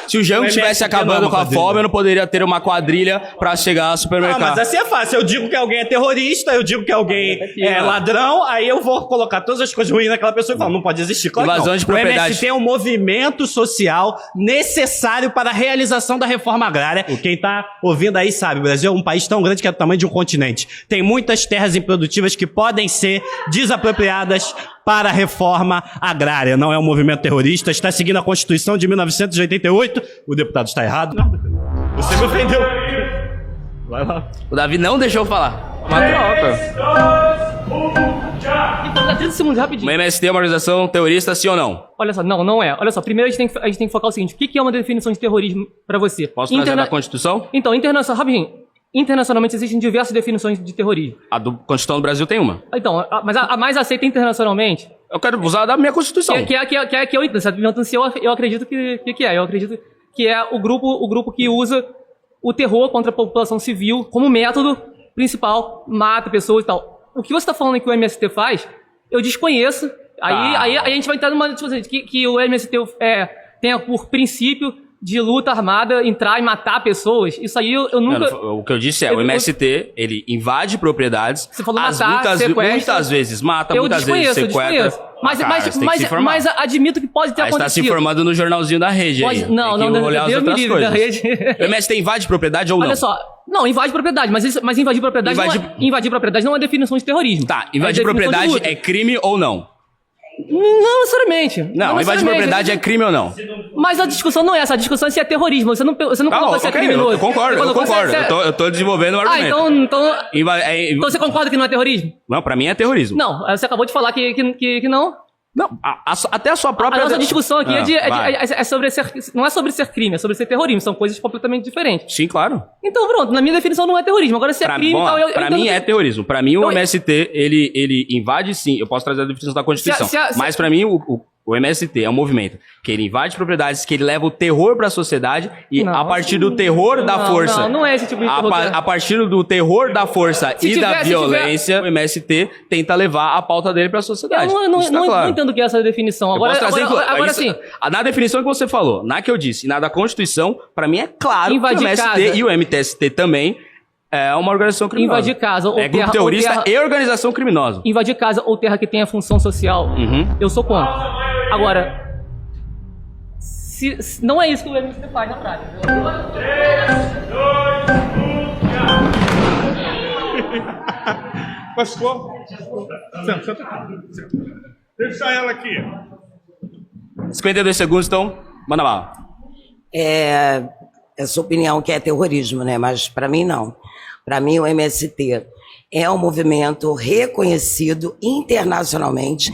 Se o Jango estivesse acabando com a fome, eu não poderia ter uma quadrilha pra chegar ao supermercado. Mas assim é fácil. Eu digo que alguém é terrorista, eu digo que alguém é ladrão, aí eu vou colocar todas as coisas ruins naquela pessoa e falar, não pode existir. Claro que não. De propriedade. O MST é um movimento social necessário para a realização da reforma agrária. Quem tá ouvindo aí sabe, o Brasil é um país tão grande que é do tamanho de um continente. Tem muitas terras improdutivas que podem ser desapropriadas para a reforma agrária. Não é um movimento terrorista, está seguindo a Constituição de 1988. O deputado está errado. Você me ofendeu. Vai lá. O Davi não deixou eu falar. Rapidinho. O MST é uma organização terrorista, sim ou não? Olha só, não é. Olha só, primeiro a gente tem que focar o seguinte: o que é uma definição de terrorismo pra você? Posso trazer da Constituição? Então, rapidinho. Internacionalmente existem diversas definições de terrorismo. A do Constituição do Brasil tem uma. Então, mas a mais aceita internacionalmente... Eu quero usar da minha Constituição. Que eu acredito que é. Eu acredito que é o grupo que usa o terror contra a população civil como método principal, mata pessoas e tal. O que você está falando que o MST faz, eu desconheço. Aí a gente vai entrar numa discussão que o MST tenha por princípio de luta armada entrar e matar pessoas. Isso aí eu nunca... O que eu disse o MST, ele invade propriedades. Você falou matar, sequestra. Muitas vezes mata, muitas vezes sequestra. Mas admito que pode ter acontecido. Você está se informando no jornalzinho da rede aí. Não, olhar as outras coisas. Da rede. O MST invade propriedade ou não? Olha só, não, invade propriedade, mas invadir propriedade invadir propriedade não é definição de terrorismo. Tá, invadir propriedade é crime ou não? Não necessariamente. Não, invadir propriedade é crime ou não? Mas a discussão não é essa, a discussão é se é terrorismo. Você não colocou se é criminoso. Eu concordo. Eu tô desenvolvendo um argumento. Então você concorda que não é terrorismo? Não, pra mim é terrorismo. Não, você acabou de falar que não. Não, até a sua própria... A nossa discussão aqui é sobre não é sobre ser crime, é sobre ser terrorismo. São coisas completamente diferentes. Sim, claro. Então pronto, na minha definição não é terrorismo. Agora se é crime... Pra mim é terrorismo. Pra mim o MST, ele invade sim. Eu posso trazer a definição da Constituição. Mas pra mim o MST é um movimento que ele invade propriedades, que ele leva o terror pra sociedade e a partir do terror da força... Não é esse tipo de terror. A partir do terror da força da violência, o MST tenta levar a pauta dele pra sociedade. Eu não entendo o que é essa definição. Agora sim. Na definição que você falou, na que eu disse, e na da Constituição, pra mim é claro invadir que o MST casa. E o MTST também é uma organização criminosa. Invadir casa ou grupo terrorista e organização criminosa. Invadir casa ou terra que tenha função social, eu sou contra. Agora, não é isso que o MST faz na prática. 3, 2, 1, já. Pastor? Senta aqui. Deixa ela aqui. 52 segundos, então, manda lá. É sua opinião que é terrorismo, né? Mas para mim não. Para mim o MST é um movimento reconhecido internacionalmente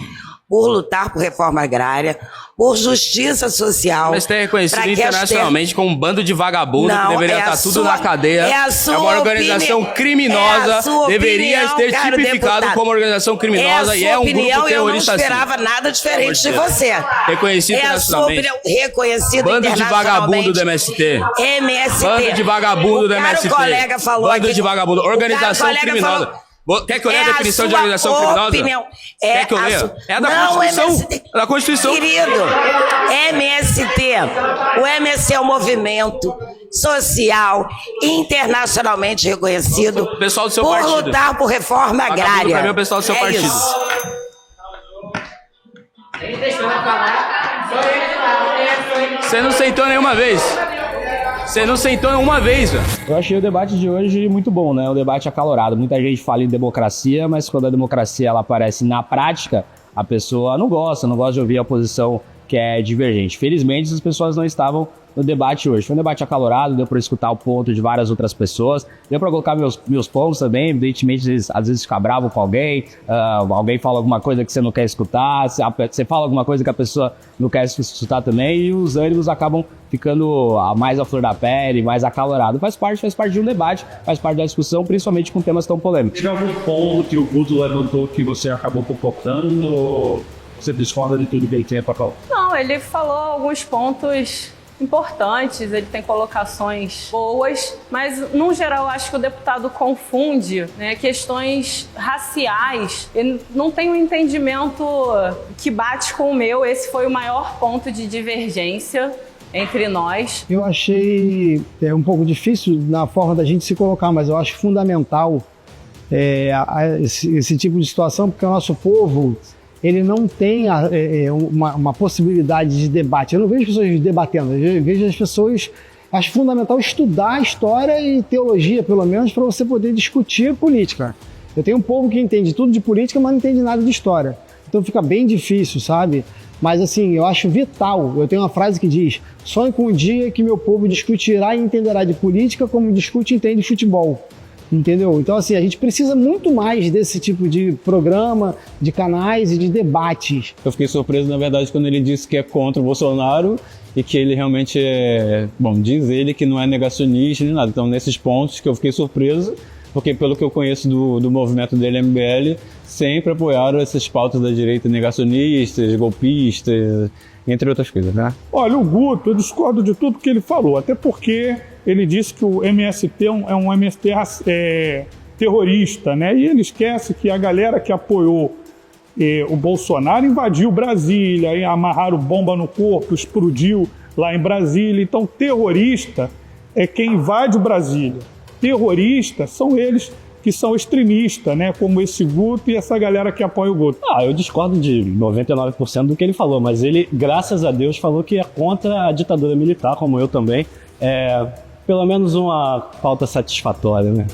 por lutar por reforma agrária, por justiça social. Mas é reconhecido internacionalmente como um bando de vagabundo que deveria estar tudo na cadeia. É uma organização criminosa, deveria ter tipificado como organização criminosa e é um grupo terrorista. Eu não esperava nada diferente de você. Reconhecido internacionalmente. É a sua opinião, reconhecido bando internacionalmente. De vagabundo do MST. Bando de vagabundo do MST. O colega falou bando de vagabundo. Organização criminosa. Quer que eu leia a definição de organização criminosa? Quer que eu leia? É da Constituição. Da Constituição. Querido, o MST é um movimento social internacionalmente reconhecido pessoal do seu por partido. Lutar por reforma agrária. Pra mim, o pessoal do seu partido. Isso. Você não sentou nenhuma vez. Você não sentou uma vez, velho. Eu achei o debate de hoje muito bom, né? Um debate acalorado. Muita gente fala em democracia, mas quando a democracia ela aparece na prática, a pessoa não gosta de ouvir a posição que é divergente. Felizmente, as pessoas não estavam no debate hoje. Foi um debate acalorado, deu para escutar o ponto de várias outras pessoas, deu para colocar meus pontos também, evidentemente, às vezes ficar bravo com alguém, alguém fala alguma coisa que você não quer escutar, você fala alguma coisa que a pessoa não quer escutar também, e os ânimos acabam ficando mais à flor da pele, mais acalorado. Faz parte de um debate, faz parte da discussão, principalmente com temas tão polêmicos. Tinha algum ponto que o Guto levantou que você acabou concordando, ou você discorda de tudo que ele tem para falar? Não, ele falou alguns pontos importantes, ele tem colocações boas, mas, no geral, eu acho que o deputado confunde, né, questões raciais. Ele não tem um entendimento que bate com o meu. Esse foi o maior ponto de divergência. entre nós. Eu achei um pouco difícil na forma da gente se colocar, mas eu acho fundamental esse tipo de situação, porque o nosso povo ele não tem uma possibilidade de debate. Eu não vejo pessoas debatendo, eu vejo as pessoas... Acho fundamental estudar história e teologia, pelo menos, para você poder discutir política. Eu tenho um povo que entende tudo de política, mas não entende nada de história. Então fica bem difícil, sabe? Mas assim, eu acho vital. Eu tenho uma frase que diz: sonho com o dia que meu povo discutirá e entenderá de política como discute e entende de futebol. Entendeu? Então assim, a gente precisa muito mais desse tipo de programa, de canais e de debates. Eu fiquei surpreso, na verdade, quando ele disse que é contra o Bolsonaro e que ele realmente diz ele que não é negacionista nem nada. Então, nesses pontos que eu fiquei surpreso, porque pelo que eu conheço do movimento dele, MBL, sempre apoiaram essas pautas da direita negacionistas, golpistas, entre outras coisas, né? Olha, o Guto, eu discordo de tudo que ele falou, até porque ele disse que o MST é um MST terrorista, né? E ele esquece que a galera que apoiou o Bolsonaro invadiu Brasília, amarraram bomba no corpo, explodiu lá em Brasília. Então, terrorista é quem invade o Brasília. Terroristas são eles que são extremistas, né? Como esse Guto e essa galera que apoia o Guto. Eu discordo de 99% do que ele falou, mas ele, graças a Deus, falou que é contra a ditadura militar, como eu também. Pelo menos uma pauta satisfatória, né?